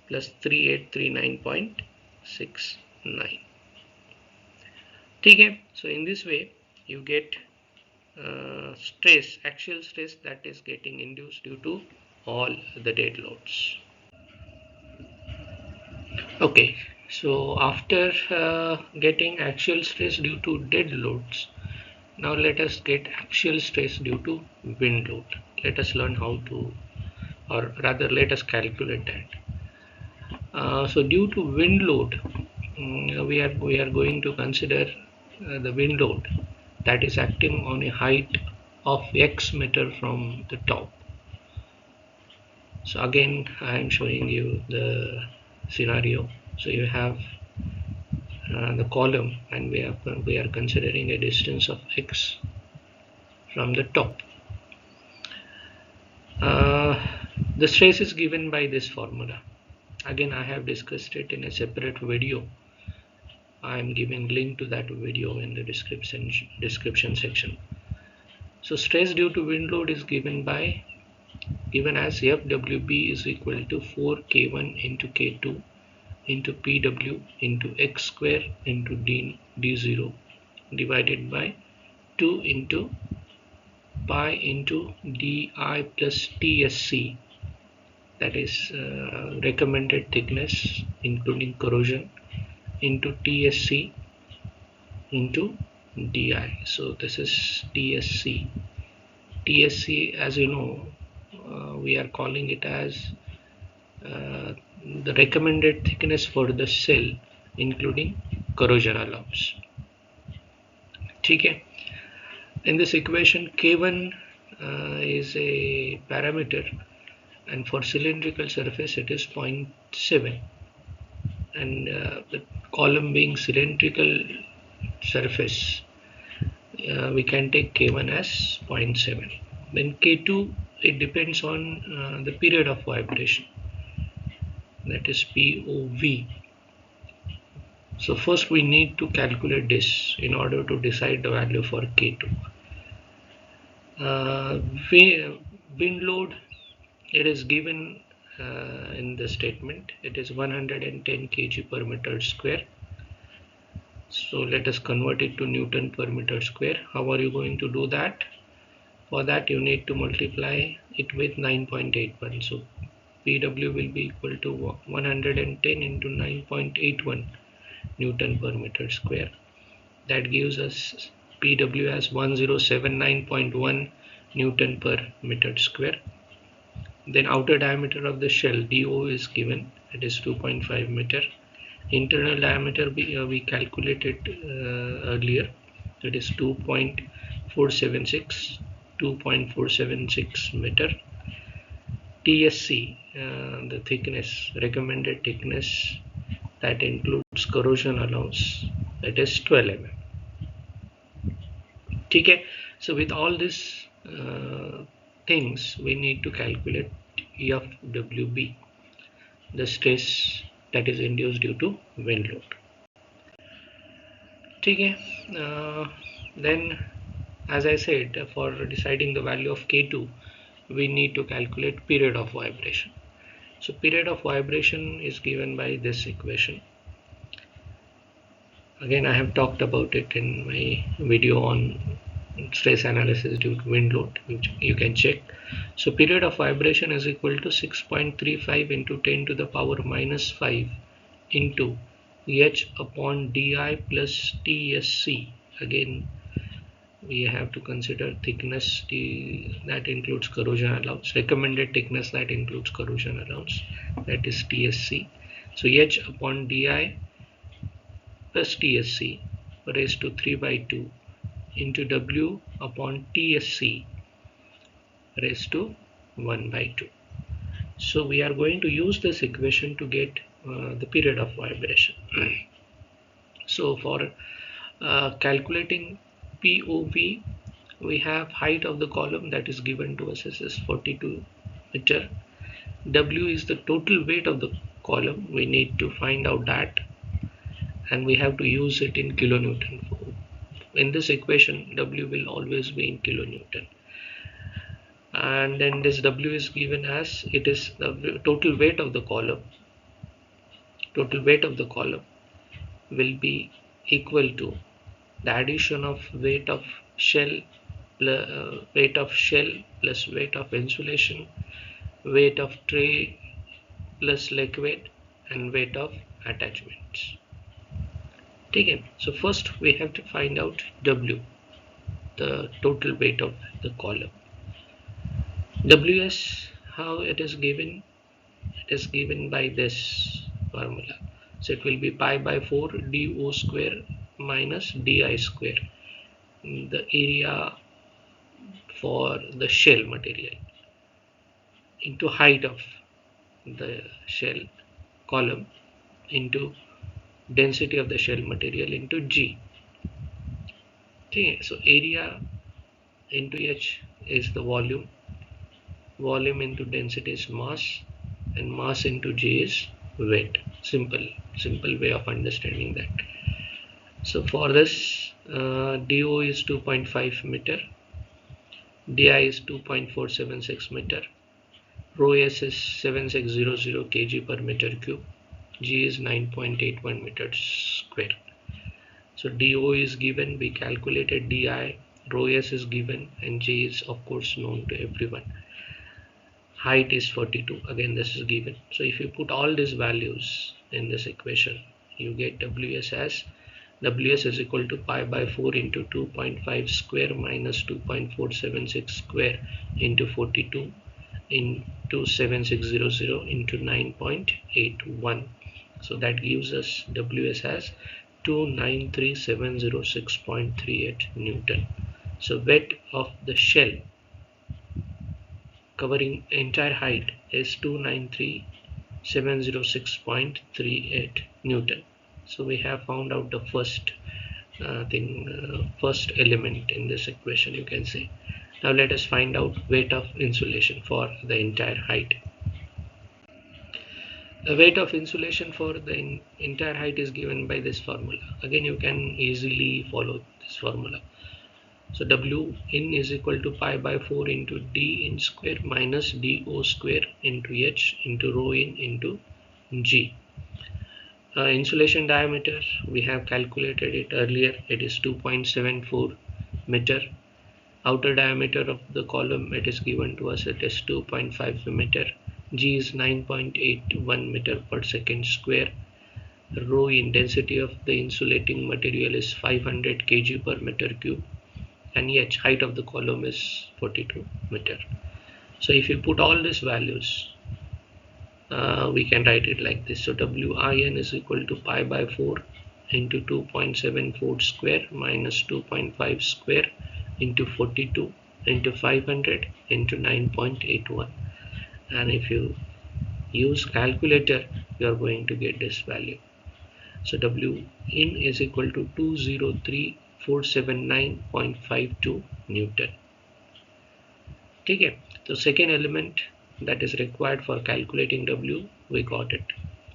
plus 3839.69. Okay, so in this way you get actual stress that is getting induced due to all the dead loads. Okay, so after getting actual stress due to dead loads, Now let us get actual stress due to wind load. Let us learn how to, or rather let us calculate that. So due to wind load, we are going to consider the wind load that is acting on a height of x meter from the top. So again I am showing you the scenario. So you have the column, and we are considering a distance of x from the top. Uh, the stress is given by this formula. Again, I have discussed it in a separate video. I am giving link to that video in the description section. So stress due to wind load is given as FWB is equal to 4K1 into K2 into PW into x square into D0 divided by 2 into pi into Di plus TSC, that is recommended thickness including corrosion, into TSC into Di. So this is TSC. TSC, as you know, we are calling it as the recommended thickness for the cell including corrosion allowance. Okay. In this equation, K1 is a parameter, and for cylindrical surface it is 0.7, and the column being cylindrical surface, we can take K1 as 0.7. Then K2, it depends on the period of vibration, that is POV. So first we need to calculate this in order to decide the value for K2. Wind load, it is given in the statement. It is 110 kg per meter square. So let us convert it to Newton per meter square. How are you going to do that? For that you need to multiply it with 9.81. So PW will be equal to 110 into 9.81 Newton per meter square. That gives us PW as 1079.1 Newton per meter square. Then outer diameter of the shell DO is given, it is 2.5 meter. Internal diameter we calculated earlier, it is 2.476 meter. TSC, the thickness, recommended thickness that includes corrosion allowance, that is 12 mm. Okay. So with all these things, we need to calculate FWB, the stress that is induced due to wind load. Okay. Then, as I said, for deciding the value of K2, we need to calculate period of vibration. So period of vibration is given by this equation. Again, I have talked about it in my video on stress analysis due to wind load, which you can check. So period of vibration is equal to 6.35 into 10 to the power minus 5 into H upon Di plus TSC. Again, we have to consider thickness that includes corrosion allowance, recommended thickness that includes corrosion allowance, that is TSC. So H upon Di plus TSC raised to 3 by 2 into W upon TSC raised to 1 by 2. So we are going to use this equation to get the period of vibration. So for calculating POV, we have height of the column that is given to us as 42 meter. W is the total weight of the column. We need to find out that, and we have to use it in kilonewton. In this equation, W will always be in kilonewton. And then this W is given as, it is the total weight of the column. Total weight of the column will be equal to the addition of weight of shell plus weight of insulation, weight of tray plus leg weight, and weight of attachments. Okay, so first we have to find out W, the total weight of the column. Ws, how it is given? It is given by this formula. So it will be pi by 4 dO square minus di square, the area for the shell material, into height of the shell column into density of the shell material into G. Okay, so area into H is the volume, volume into density is mass, and mass into G is weight. Simple way of understanding that. So for this, DO is 2.5 meter, DI is 2.476 meter, rho S is 7600 kg per meter cube, G is 9.81 meters square. So DO is given, we calculated DI, rho S is given, and G is of course known to everyone. Height is 42, again this is given. So if you put all these values in this equation, you get WS as Ws is equal to pi by 4 into 2.5 square minus 2.476 square into 42 into 7600 into 9.81. So that gives us Ws as 293,706.38 Newton. So weight of the shell covering entire height is 293,706.38 Newton. So we have found out the first first element in this equation, you can say. Now let us find out weight of insulation for the entire height. The weight of insulation for the entire height is given by this formula. Again, you can easily follow this formula. So W in is equal to pi by 4 into D in square minus DO square into H into rho in into G. Insulation diameter, we have calculated it earlier. It is 2.74 meter. Outer diameter of the column, it is given to us, it is 2.5 meter. G is 9.81 meter per second square. Rho in density of the insulating material is 500 kg per meter cube, and H height of the column is 42 meter. So if you put all these values, we can write it like this. So Win is equal to pi by 4 into 2.74 square minus 2.5 square into 42 into 500 into 9.81. And if you use calculator, you are going to get this value. So W in is equal to 203,479.52 Newton. Okay, so second element that is required for calculating W, we got it.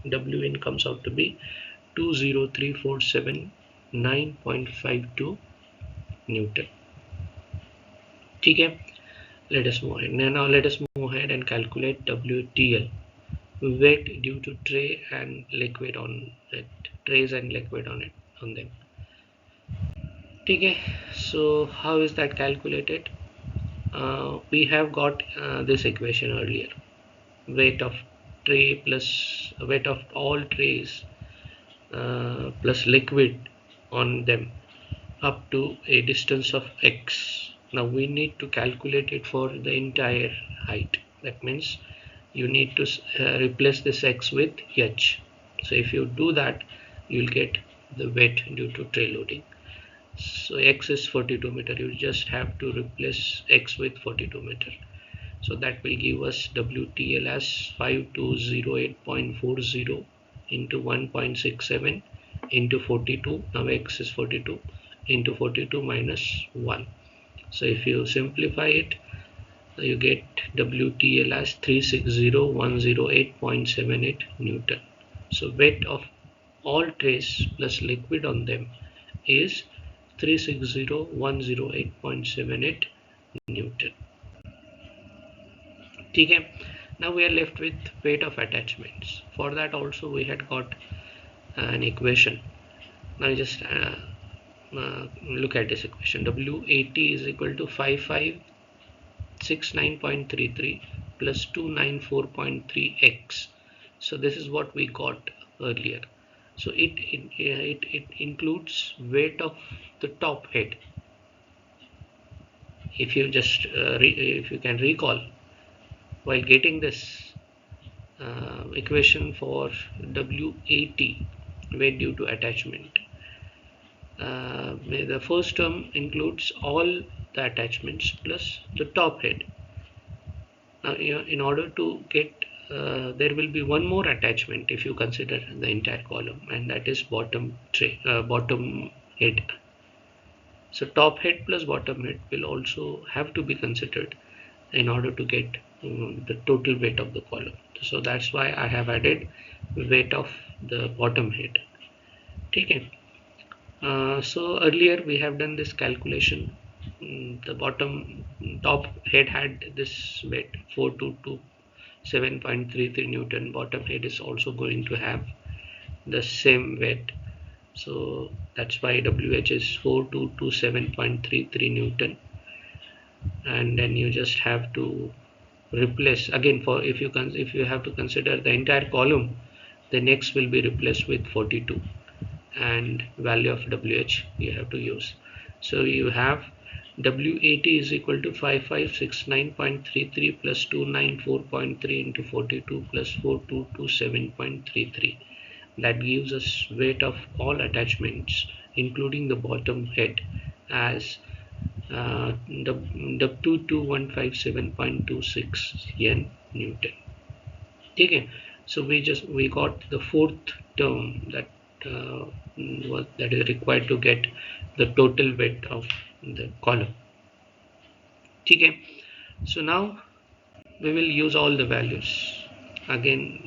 W in comes out to be 203,479.52 Newton. Okay, let us move ahead. Now let us move ahead and calculate WTL, weight due to tray and liquid on it, trays and liquid on them. Okay, so how is that calculated? We have got this equation earlier. Weight of tray plus weight of all trays plus liquid on them up to a distance of x. Now we need to calculate it for the entire height. That means you need to replace this x with h. So if you do that, you will get the weight due to tray loading. So x is 42 meter. You just have to replace x with 42 meter. So that will give us WTL as 5208.40 into 1.67 into 42. Now x is 42 into 42 minus 1. So if you simplify it, you get WTL as 360,108.78 Newton. So weight of all trays plus liquid on them is 360,108.78 Newton. Okay. Now we are left with weight of attachments. For that also we had got an equation. Now just look at this equation. WAT is equal to 5569.33 plus 294.3x. So this is what we got earlier. So it includes weight of the top head. if you just if you can recall, while getting this equation for WAT, weight due to attachment, the first term includes all the attachments plus the top head. Now, in order to get there will be one more attachment if you consider the entire column, and that is bottom head. So top head plus bottom head will also have to be considered in order to get the total weight of the column. So that's why I have added weight of the bottom head. Okay. So earlier we have done this calculation. The top head had this weight 422.7.33 Newton. Bottom head is also going to have the same weight. So that's why WH is 4227.33 Newton. And then you just have to replace again, for if you have to consider the entire column, then X will be replaced with 42 and value of WH you have to use. So you have WAT is equal to 5569.33 plus 294.3 into 42 plus 4227.33. That gives us weight of all attachments including the bottom head as the 22157.26 N Newton. Okay, so we got the fourth term that that is required to get the total weight of the column. Okay, so now we will use all the values again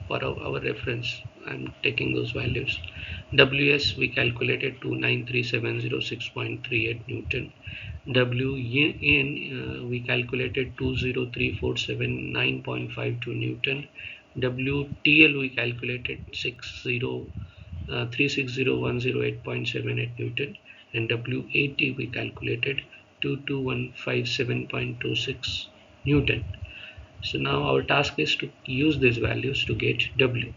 for our reference. I'm taking those values. WS we calculated to 93706.38 Newton. WN we calculated 203,479.52 Newton. WTL we calculated 360,108.78 Newton, and WAT we calculated 22157.26 Newton. So now our task is to use these values to get W.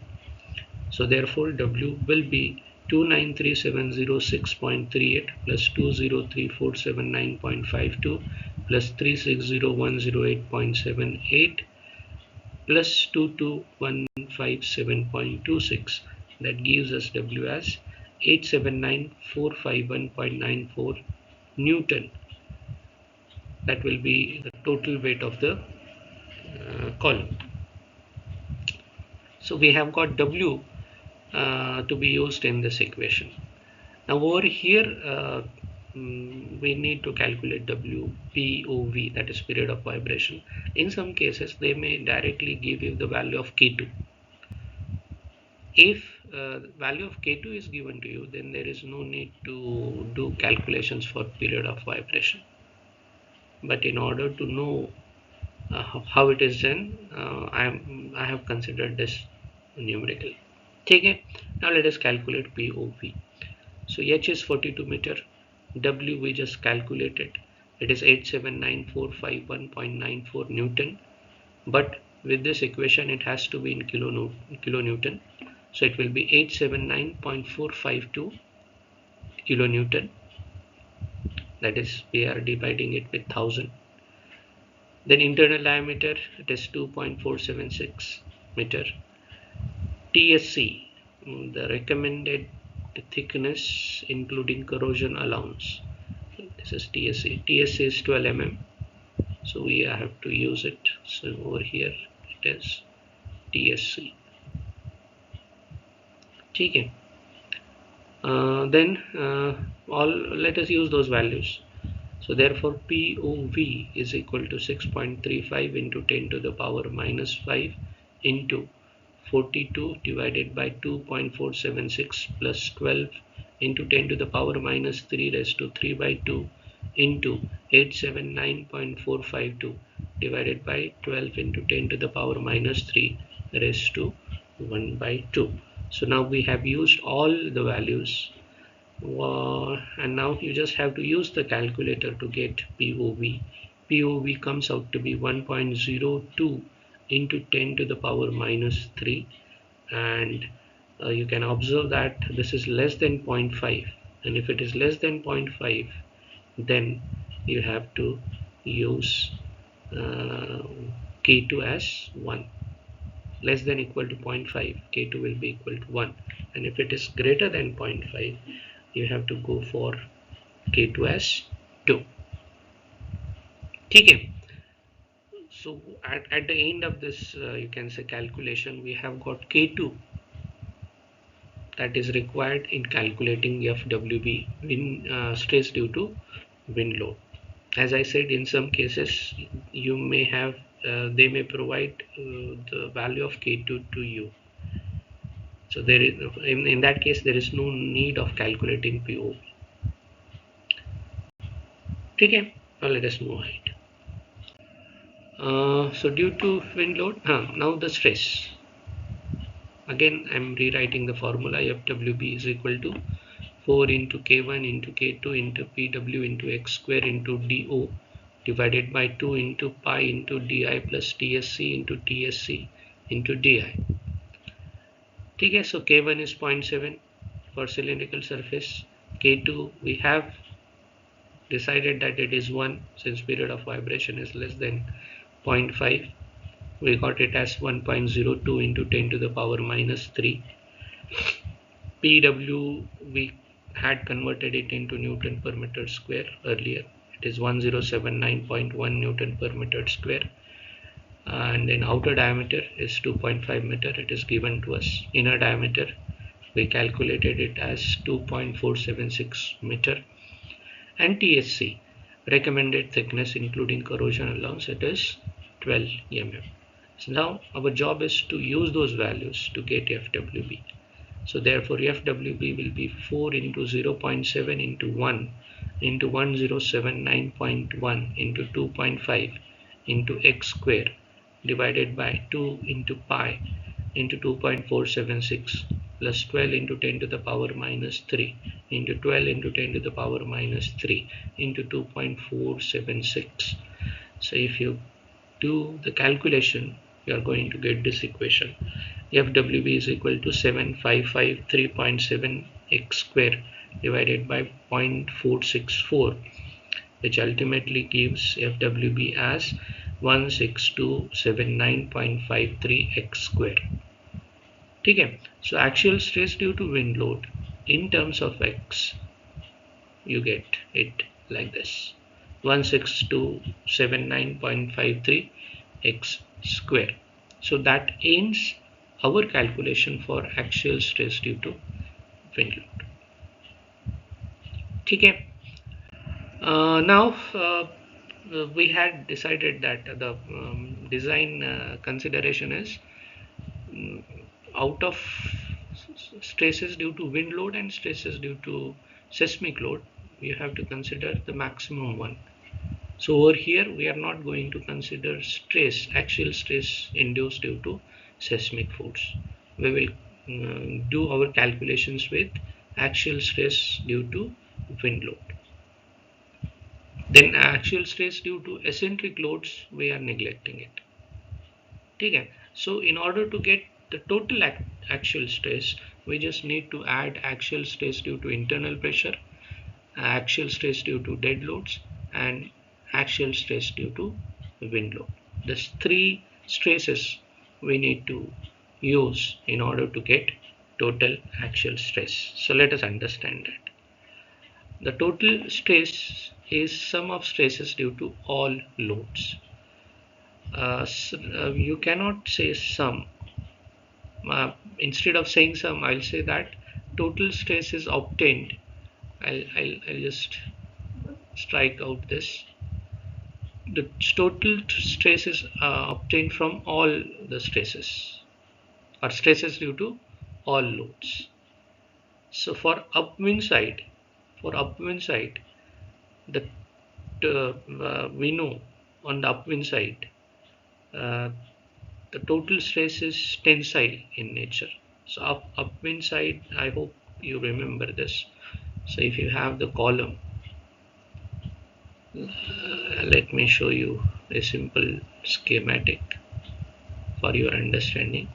So therefore W will be 293,706.38 plus 203,479.52 plus 360,108.78 plus 22157.26. That gives us W as 879,451.94 Newton. That will be the total weight of the column. So we have got W to be used in this equation. Now over here we need to calculate WPOV, that is period of vibration. In some cases they may directly give you the value of K2. If value of K2 is given to you, then there is no need to do calculations for period of vibration. But in order to know how it is done, I have considered this numerical. Okay, now let us calculate POV. So H is 42 meter, W we just calculated, it is 879,451.94 Newton, but with this equation it has to be in kilonewton, so it will be 879.452 kilonewton. That is, we are dividing it with 1000. Then internal diameter, it is 2.476 meter. TSC, the recommended thickness including corrosion allowance. This is TSC. TSC is 12 mm, so we have to use it. So over here it is TSC. Okay. Then let us use those values. So therefore POV is equal to 6.35 into 10 to the power minus 5 into 42 divided by 2.476 plus 12 into 10 to the power minus 3 raised to 3 by 2 into 879.452 divided by 12 into 10 to the power minus 3 raised to 1 by 2. So now we have used all the values, and now you just have to use the calculator to get POV. POV comes out to be 1.02 into 10 to the power minus 3, and you can observe that this is less than 0.5, and if it is less than 0.5, then you have to use uh, K2 as 1. Less than equal to 0.5, K2 will be equal to 1. And if it is greater than 0.5, you have to go for K2 as 2. Okay. So at the end of this, you can say calculation, we have got K2 that is required in calculating FWB, stress due to wind load. As I said, in some cases you may have they may provide the value of K2 to you. So there is, in that case, there is no need of calculating PO. Okay, now let us move ahead. So due to wind load, now the stress. Again, I'm rewriting the formula. FWB is equal to 4 into K1 into K2 into PW into X square into DO divided by 2 into pi into DI plus TSC into TSC into DI. Okay, so K1 is 0.7 for cylindrical surface. K2 we have decided that it is 1 since period of vibration is less than 0.5. We got it as 1.02 into 10 to the power minus 3. PW we had converted it into Newton per meter square earlier. It is 1079.1 Newton per meter square. And then outer diameter is 2.5 meter. It is given to us. Inner diameter we calculated it as 2.476 meter. And TSC recommended thickness including corrosion allowance, it is 12 mm. So now our job is to use those values to get FWB. So therefore FWB will be 4 into 0.7 into 1 into 1079.1 into 2.5 into x square divided by 2 into pi into 2.476 plus 12 into 10 to the power minus 3 into 12 into 10 to the power minus 3 into 2.476. So if you do the calculation, you are going to get this equation. FWB is equal to 7553.7 x square divided by 0.464, which ultimately gives FWB as 16279.53 x square. Okay, so actual stress due to wind load in terms of x, you get it like this: 16279.53 x square. So that ends our calculation for actual stress due to wind load. Okay. Now we had decided that the design consideration is mm, out of stresses due to wind load and stresses due to seismic load, you have to consider the maximum one. So over here we are not going to consider stress, actual stress induced due to seismic force. We will do our calculations with actual stress due to wind load. Then actual stress due to eccentric loads, we are neglecting it. Okay. So in order to get the total actual stress, we just need to add actual stress due to internal pressure, actual stress due to dead loads, and actual stress due to wind load. These three stresses we need to use in order to get total actual stress. So let us understand that. The total stress is sum of stresses due to all loads. You cannot say sum. Instead of saying sum, I'll say that total stress is obtained. I'll just strike out this. The total stress is obtained from all the stresses or stresses due to all loads. So for upwind side, the we know on the upwind side, uh, the total stress is tensile in nature. So upwind side, I hope you remember this. So if you have the column, let me show you a simple schematic for your understanding.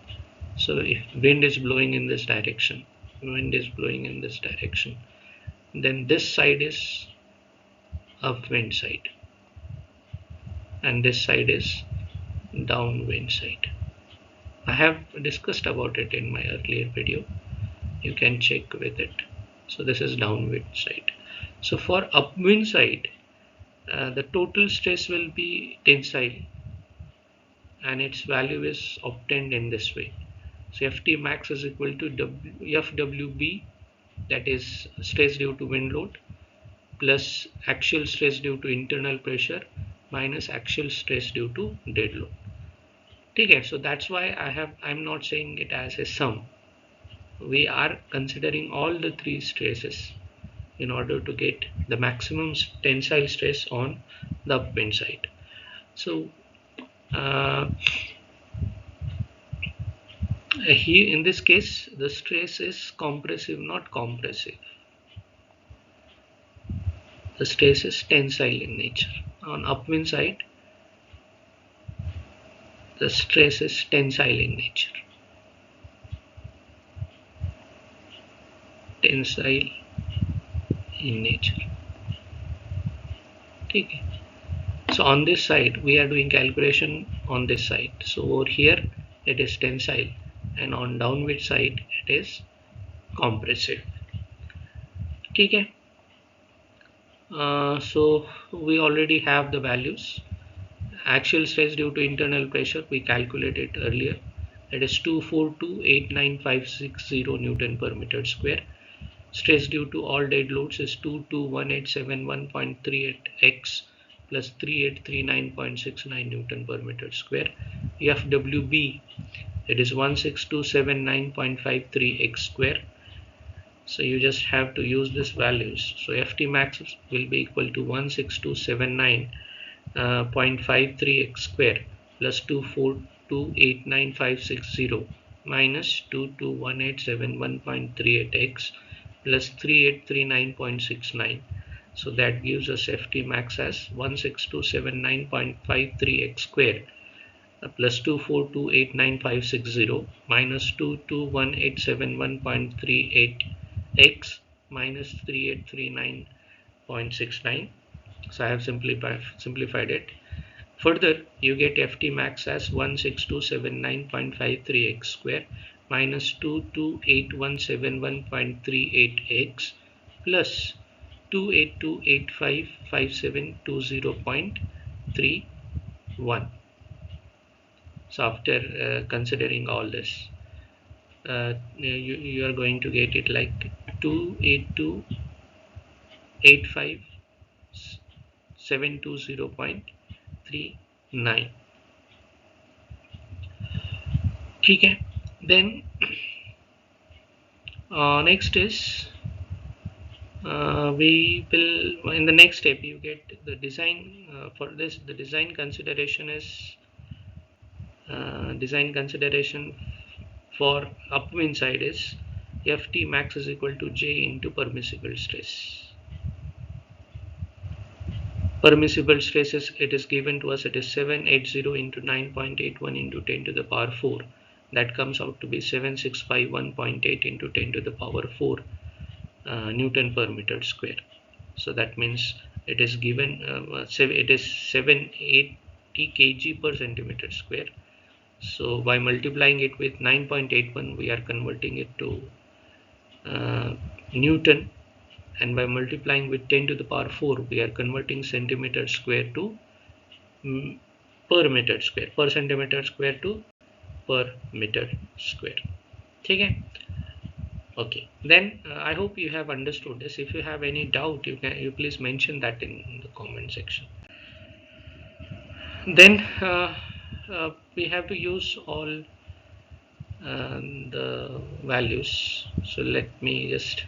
So if wind is blowing in this direction, then this side is upwind side, and this side is downwind side. I have discussed about it in my earlier video. You can check with it. So this is downwind side. So for upwind side, the total stress will be tensile, and its value is obtained in this way. So Ft max is equal to FWB, that is stress due to wind load, plus axial stress due to internal pressure minus axial stress due to dead load. Okay, so that's why I'm not saying it as a sum. We are considering all the three stresses in order to get the maximum tensile stress on the upwind side. So here in this case, the stress is compressive, not compressive. The stress is tensile in nature. On upwind side, the stress is tensile in nature. Tensile in nature. Okay. So on this side, we are doing calculation on this side. So over here, it is tensile, and on downwind side, it is compressive. Okay. So we already have the values. Axial stress due to internal pressure, we calculated earlier. It is 24289,560 Newton per meter square. Stress due to all dead loads is 221871.38 x plus 3839.69 Newton per meter square. FWB, it is 16279.53 x square. So you just have to use these values. So Ft max will be equal to 16279.53 x square plus 24289,560 minus 221871.38 x plus 3839.69. So that gives us Ft max as 16279.53 x square plus 24289,560 minus 221871.38 x minus 3839.69. So I have simplified it. Further, you get Ft max as 16279.53 x square minus 22817.38 x plus 282855720.31. So after considering all this, you are going to get it like 282,85720.39. Okay, then next is we will, in the next step you get the design. For this, the design consideration is for upwind side is Ft max is equal to J into permissible stress. Permissible stresses, it is given to us, it is 780 into 9.81 into 10 to the power 4. That comes out to be 7651.8 into 10 to the power 4 Newton per meter square. So that means it is given, it is 780 kg per centimeter square. So by multiplying it with 9.81, we are converting it to Newton, and by multiplying with 10 to the power 4, we are converting centimeter square to per meter square, per centimeter square to per meter square. Okay. Okay, then I hope you have understood this. If you have any doubt, you please mention that in the comment section. Then we have to use all the values. So let me just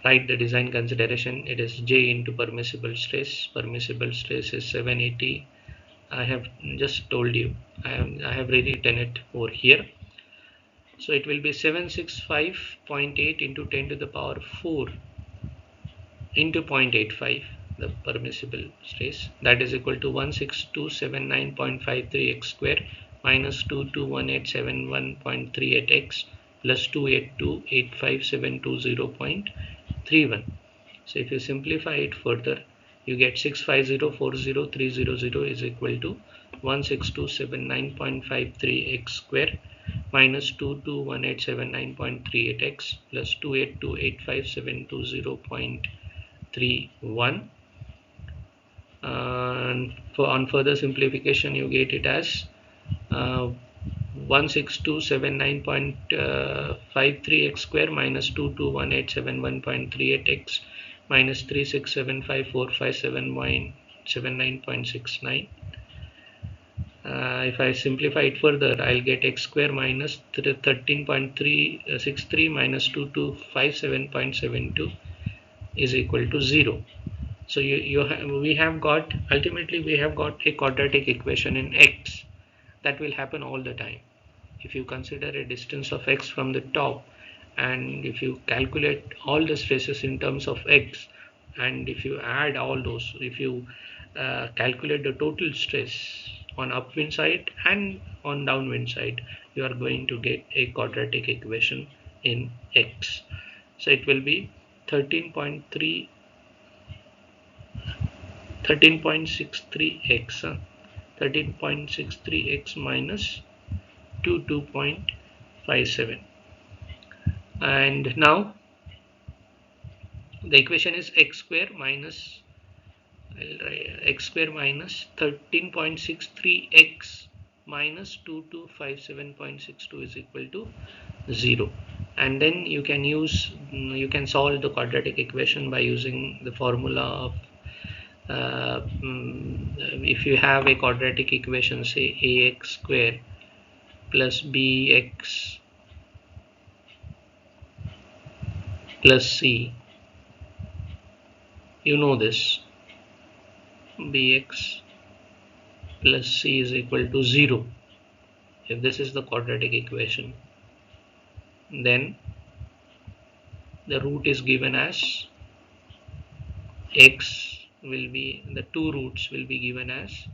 write the design consideration. It is J into permissible stress. Permissible stress is 780. I have just told you. I have rewritten it over here. So it will be 765.8 into 10 to the power 4 into 0.85, the permissible stress, that is equal to 16279.53 x square minus 221871.38 x plus 28285,720.31. So if you simplify it further, you get 65040,300 is equal to 16279.53x square minus 221879.38x plus 28285,720.31. And on further simplification, you get it as 16279.53x square minus 221871.38x minus 3675457.79.69. If I simplify it further, I'll get x square minus 13.363 minus 2257.72 is equal to 0. So we have got, ultimately we have got a quadratic equation in x. That will happen all the time. If you consider a distance of x from the top, and if you calculate all the stresses in terms of x, and if you add all those, if you calculate the total stress on upwind side and on downwind side, you are going to get a quadratic equation in x. So it will be 13.63x 13.63x minus 22.57. And now the equation is x square minus, x square minus 13.63x minus 2257.62 is equal to 0. And then you can solve the quadratic equation by using the formula of if you have a quadratic equation, say ax square plus bx plus c, you know this, bx plus c is equal to 0. If this is the quadratic equation, then the root is given as x will be, the two roots will be given as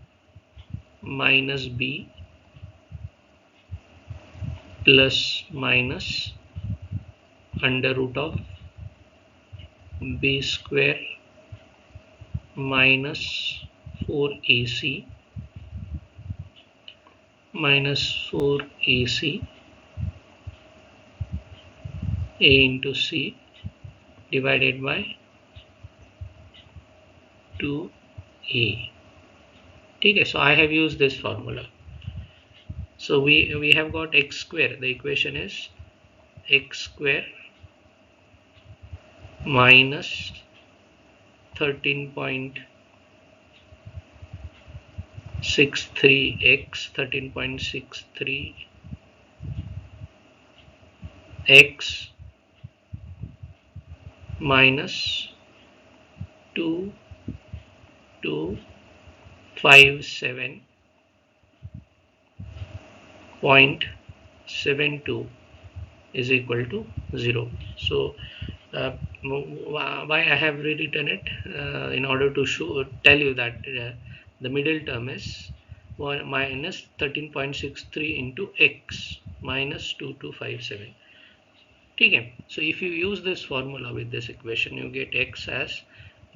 minus b plus minus under root of b square minus 4ac minus 4ac a into c divided by 2a. Okay, so I have used this formula. So we have got x square. The equation is x square minus 13.63x 13.63x minus 2257.72 is equal to 0. So why I have rewritten it, in order to tell you that the middle term is 1 minus 13.63 into x minus 2257. Okay, so if you use this formula with this equation, you get x as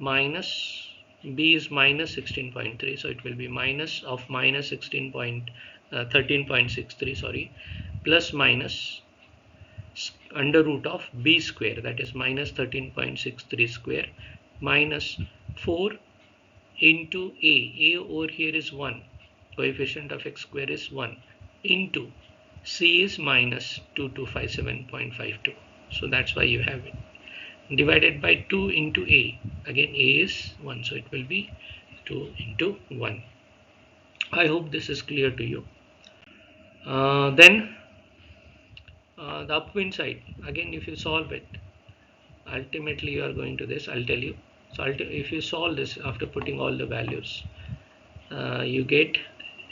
minus, b is minus 16.3, so it will be minus of minus 13.63, sorry, plus minus under root of b square, that is minus 13.63 square, minus 4 into a over here is 1, coefficient of x square is 1, into c is minus 2257.52. so that's why you have it, divided by 2 into a, again a is 1, so it will be 2 into 1. I hope this is clear to you. Then the upwind side, again if you solve it, ultimately you are going to this, I'll tell you. So if you solve this after putting all the values, you get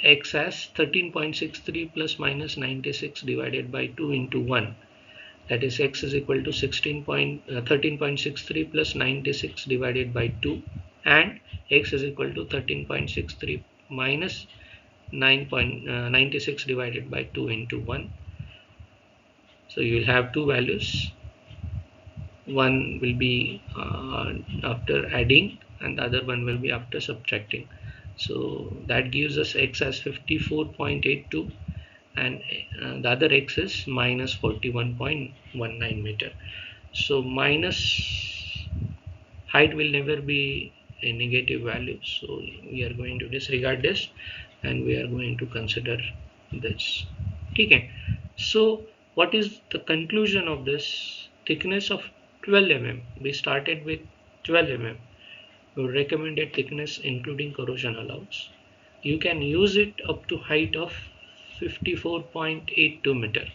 x as 13.63 plus minus 96 divided by 2 into 1, that is x is equal to 13.63 plus 96 divided by 2, and x is equal to 13.63 minus 9.96 divided by 2 into 1. So you will have two values. One will be after adding and the other one will be after subtracting. So that gives us x as 54.82 and the other x is minus 41.19 meter. So minus height will never be a negative value, so we are going to disregard this and we are going to consider this. Okay, so what is the conclusion of this? Thickness of 12 mm, we started with 12 mm, recommended thickness including corrosion allowance. You can use it up to height of 54.82 meter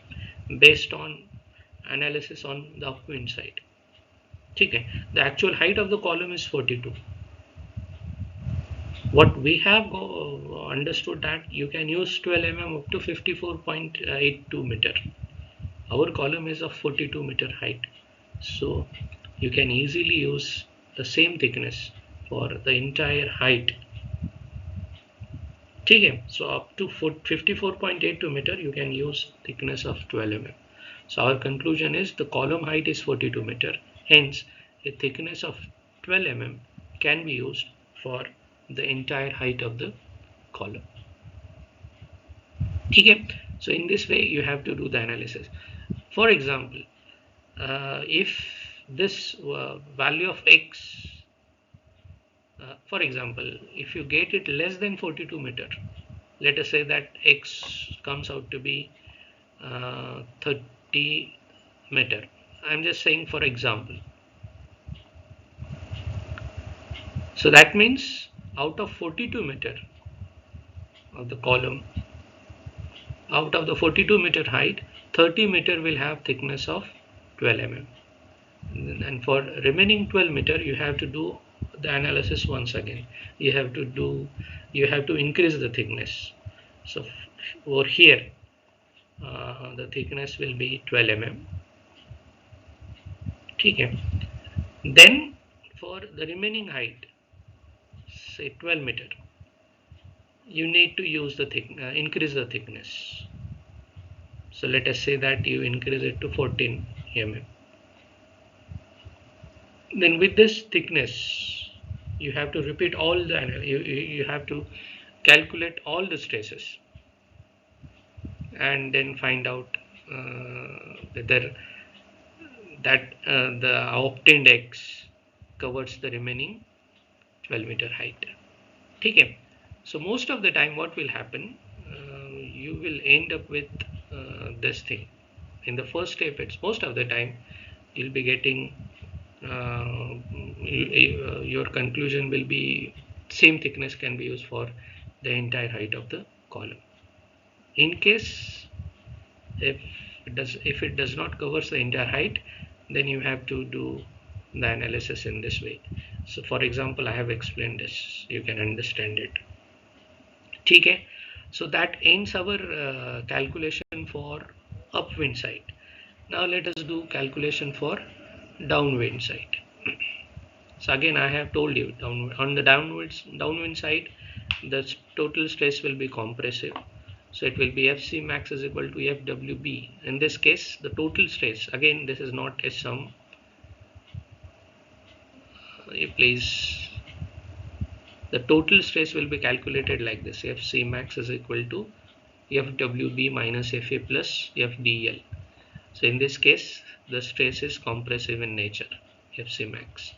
based on analysis on the upwind side. Okay, the actual height of the column is 42. What we have understood that you can use 12 mm up to 54.82 meter. Our column is of 42 meter height, so you can easily use the same thickness for the entire height. Okay, so up to 54.82 meter you can use thickness of 12 mm. So our conclusion is the column height is 42 meter, hence a thickness of 12 mm can be used for the entire height of the column. Okay, so in this way you have to do the analysis. For example, if this value of x, for example, if you get it less than 42 meter, let us say that x comes out to be 30 meter. I'm just saying for example. So that means out of 42 meter of the column, out of the 42 meter height, 30 meter will have thickness of 12 mm. And for remaining 12 meter, you have to do the analysis once again. You have to increase the thickness. So over here, the thickness will be 12 mm. Okay. Then for the remaining height, say 12 meter, you need to use the increase the thickness. So let us say that you increase it to 14 mm. Then with this thickness, you have to repeat all the you have to calculate all the stresses and then find out whether that the obtained x covers the remaining 12 meter height. Okay. So most of the time what will happen, you will end up with this thing. In the first step, it's most of the time you'll be getting your conclusion will be same thickness can be used for the entire height of the column. In case if it does not covers the entire height, then you have to do the analysis in this way. So for example, I have explained this, you can understand it. Okay, so that ends our calculation for upwind side. Now let us do calculation for downwind side. So again, I have told you on the downwind side, the total stress will be compressive. So it will be Fc max is equal to Fwb. In this case, the total stress, again, this is not a sum. Please, the total stress will be calculated like this. Fc max is equal to Fwb minus Fa plus Fdl. So in this case, the stress is compressive in nature, Fc max.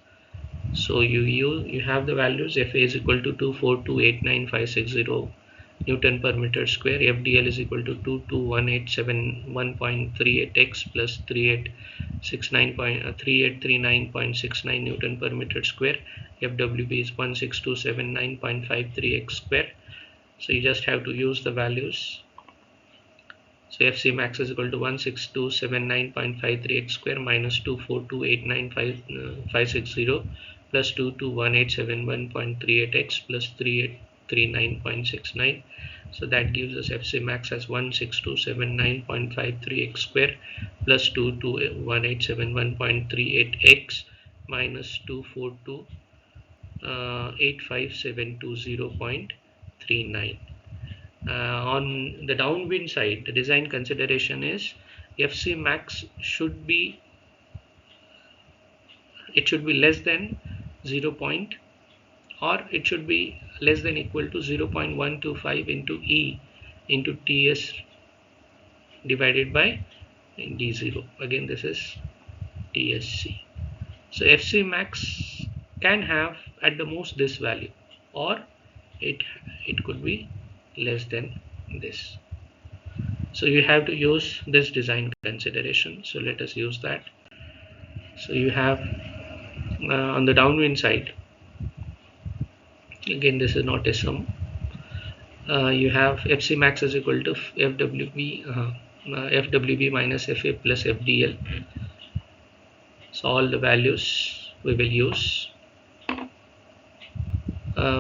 So you have the values. Fa is equal to 24289,560 Newton per meter square. Fdl is equal to 221,871.38 x plus 3839.69 Newton per meter square. Fwb is 16279.53 x square. So you just have to use the values. So Fc max is equal to 16279.53 x square minus 242,895,560 plus 221,871.38 x plus 3839.69. So that gives us Fc max as 16279.53 x square plus 221,871.38 x minus 242,85720.39. On the downwind side, the design consideration is Fc max should be less than 0.5 or it should be less than equal to 0.125 into E into Ts divided by d0. Again, this is TSC. So FC max can have at the most this value, or it it could be less than this. So you have to use this design consideration. So let us use that. So you have on the downwind side, again this is not a sum, you have FC max is equal to FWB minus FA plus FDL. So all the values we will use.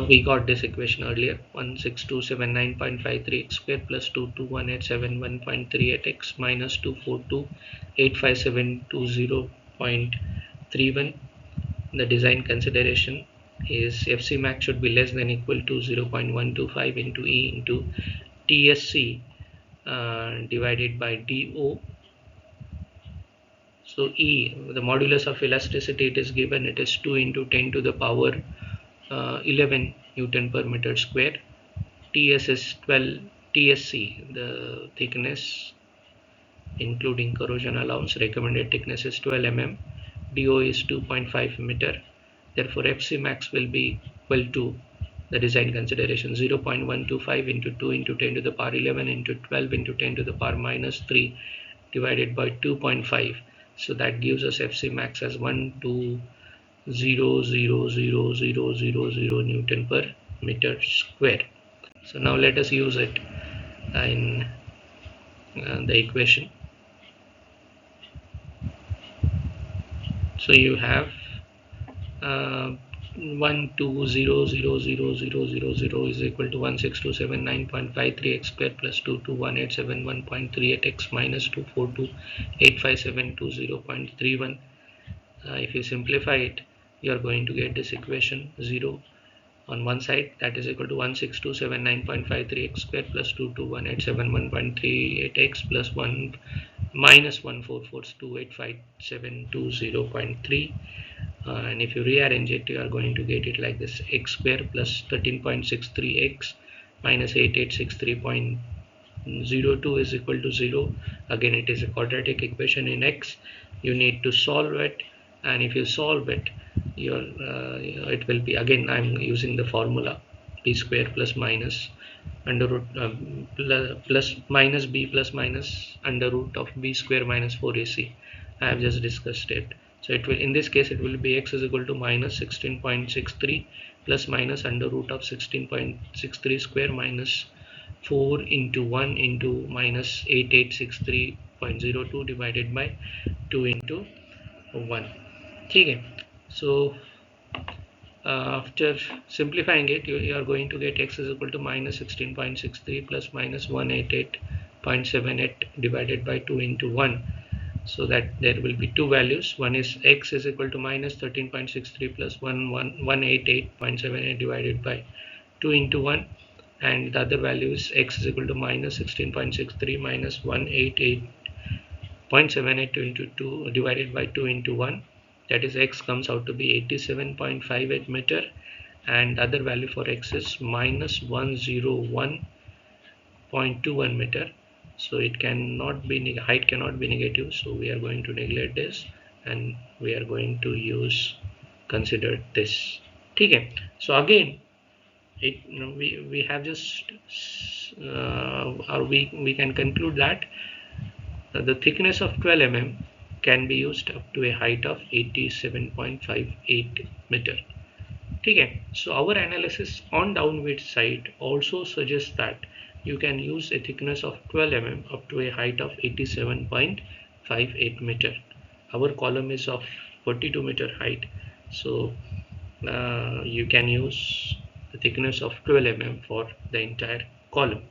We got this equation earlier, 16279.53 x square plus 22187.38 x minus 242.85720.31. The design consideration is FC max should be less than equal to 0.125 into E into TSC divided by DO. So E, the modulus of elasticity, it is given, it is 2 into 10 to the power 11 Newton per meter square. TS is 12, TSC, the thickness including corrosion allowance, recommended thickness is 12 mm. DO is 2.5 meter. Therefore, FC max will be equal to the design consideration 0.125 into 2 into 10 to the power 11 into 12 into 10 to the power minus 3 divided by 2.5. So that gives us FC max as 1200000 Newton per meter square. So now let us use it in the equation. So you have 1200000 is equal to 16279.53 x square plus 22187.38 x minus 242.85720.31. If you simplify it, you are going to get this equation 0 on one side, that is equal to 16279.53 x square plus 22187.38 x plus 1 minus 144285720.3. And if you rearrange it, you are going to get it like this: x square plus 13.63 x minus 8863.02 is equal to 0. Again, it is a quadratic equation in x. You need to solve it, and if you solve it, your it will be, again I'm using the formula b square plus minus under root plus minus b plus minus under root of b square minus 4ac. I have just discussed it. So it will, in this case it will be x is equal to minus 16.63 plus minus under root of 16.63 square minus 4 into 1 into minus 8863.02 divided by 2 into 1. Okay, so after simplifying it, you are going to get x is equal to minus 16.63 plus minus 188.78 divided by 2 into 1. So that there will be two values. One is x is equal to minus 13.63 plus 188.78 divided by 2 into 1, and the other value is x is equal to minus 16.63 minus 188.78 into 2 divided by 2 into 1. That is, x comes out to be 87.58 meter, and the other value for x is minus 101.21 meter. So it cannot be, height cannot be negative, so we are going to neglect this and we are going to consider this. Okay, so again it, we have just or we can conclude that the thickness of 12 mm can be used up to a height of 87.58 meter. Okay, so our analysis on downwind side also suggests that you can use a thickness of 12 mm up to a height of 87.58 meter. Our column is of 42 meter height, so you can use the thickness of 12 mm for the entire column.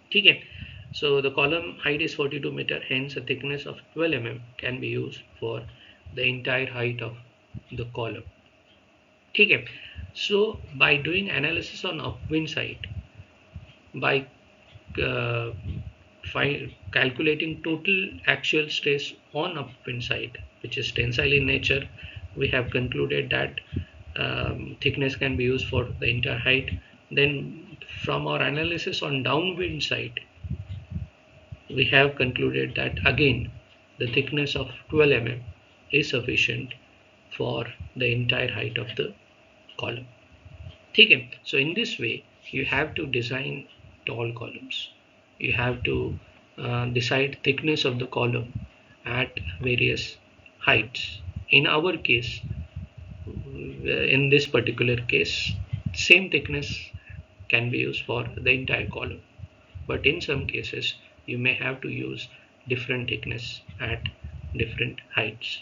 Okay, so the column height is 42 meter, hence a thickness of 12 mm can be used for the entire height of the column. Okay, so by doing analysis on upwind side, by uh, calculating total actual stress on upwind side, which is tensile in nature, we have concluded that thickness can be used for the entire height. Then from our analysis on downwind side, we have concluded that again the thickness of 12 mm is sufficient for the entire height of the column. Okay, so in this way you have to design tall columns. You have to decide thickness of the column at various heights. In our case, in this particular case, same thickness can be used for the entire column, but in some cases you may have to use different thickness at different heights.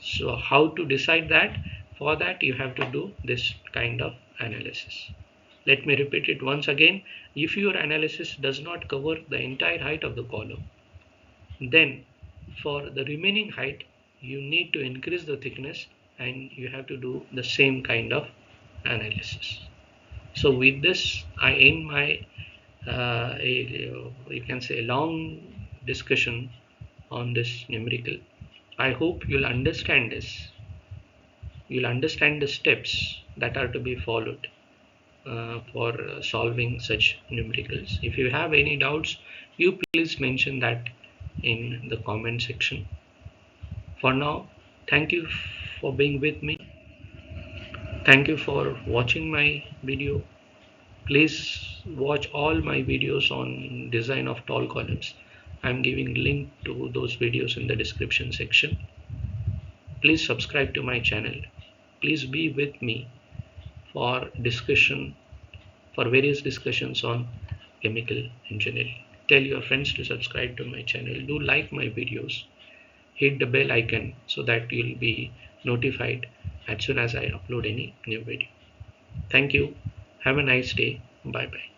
So how to decide that? For that you have to do this kind of analysis. Let me repeat it once again. If your analysis does not cover the entire height of the column, then for the remaining height you need to increase the thickness and you have to do the same kind of analysis. So with this I end my you can say a long discussion on this numerical. I hope you'll understand this. You'll understand the steps that are to be followed for solving such numericals. If you have any doubts, you please mention that in the comment section. For now, thank you for being with me. Thank you for watching my video. Please watch all my videos on design of tall columns. I'm giving link to those videos in the description section. Please subscribe to my channel. Please be with me for discussion, for various discussions on chemical engineering. Tell your friends to subscribe to my channel. Do like my videos. Hit the bell icon so that you'll be notified as soon as I upload any new video. Thank you. Have a nice day. Bye bye.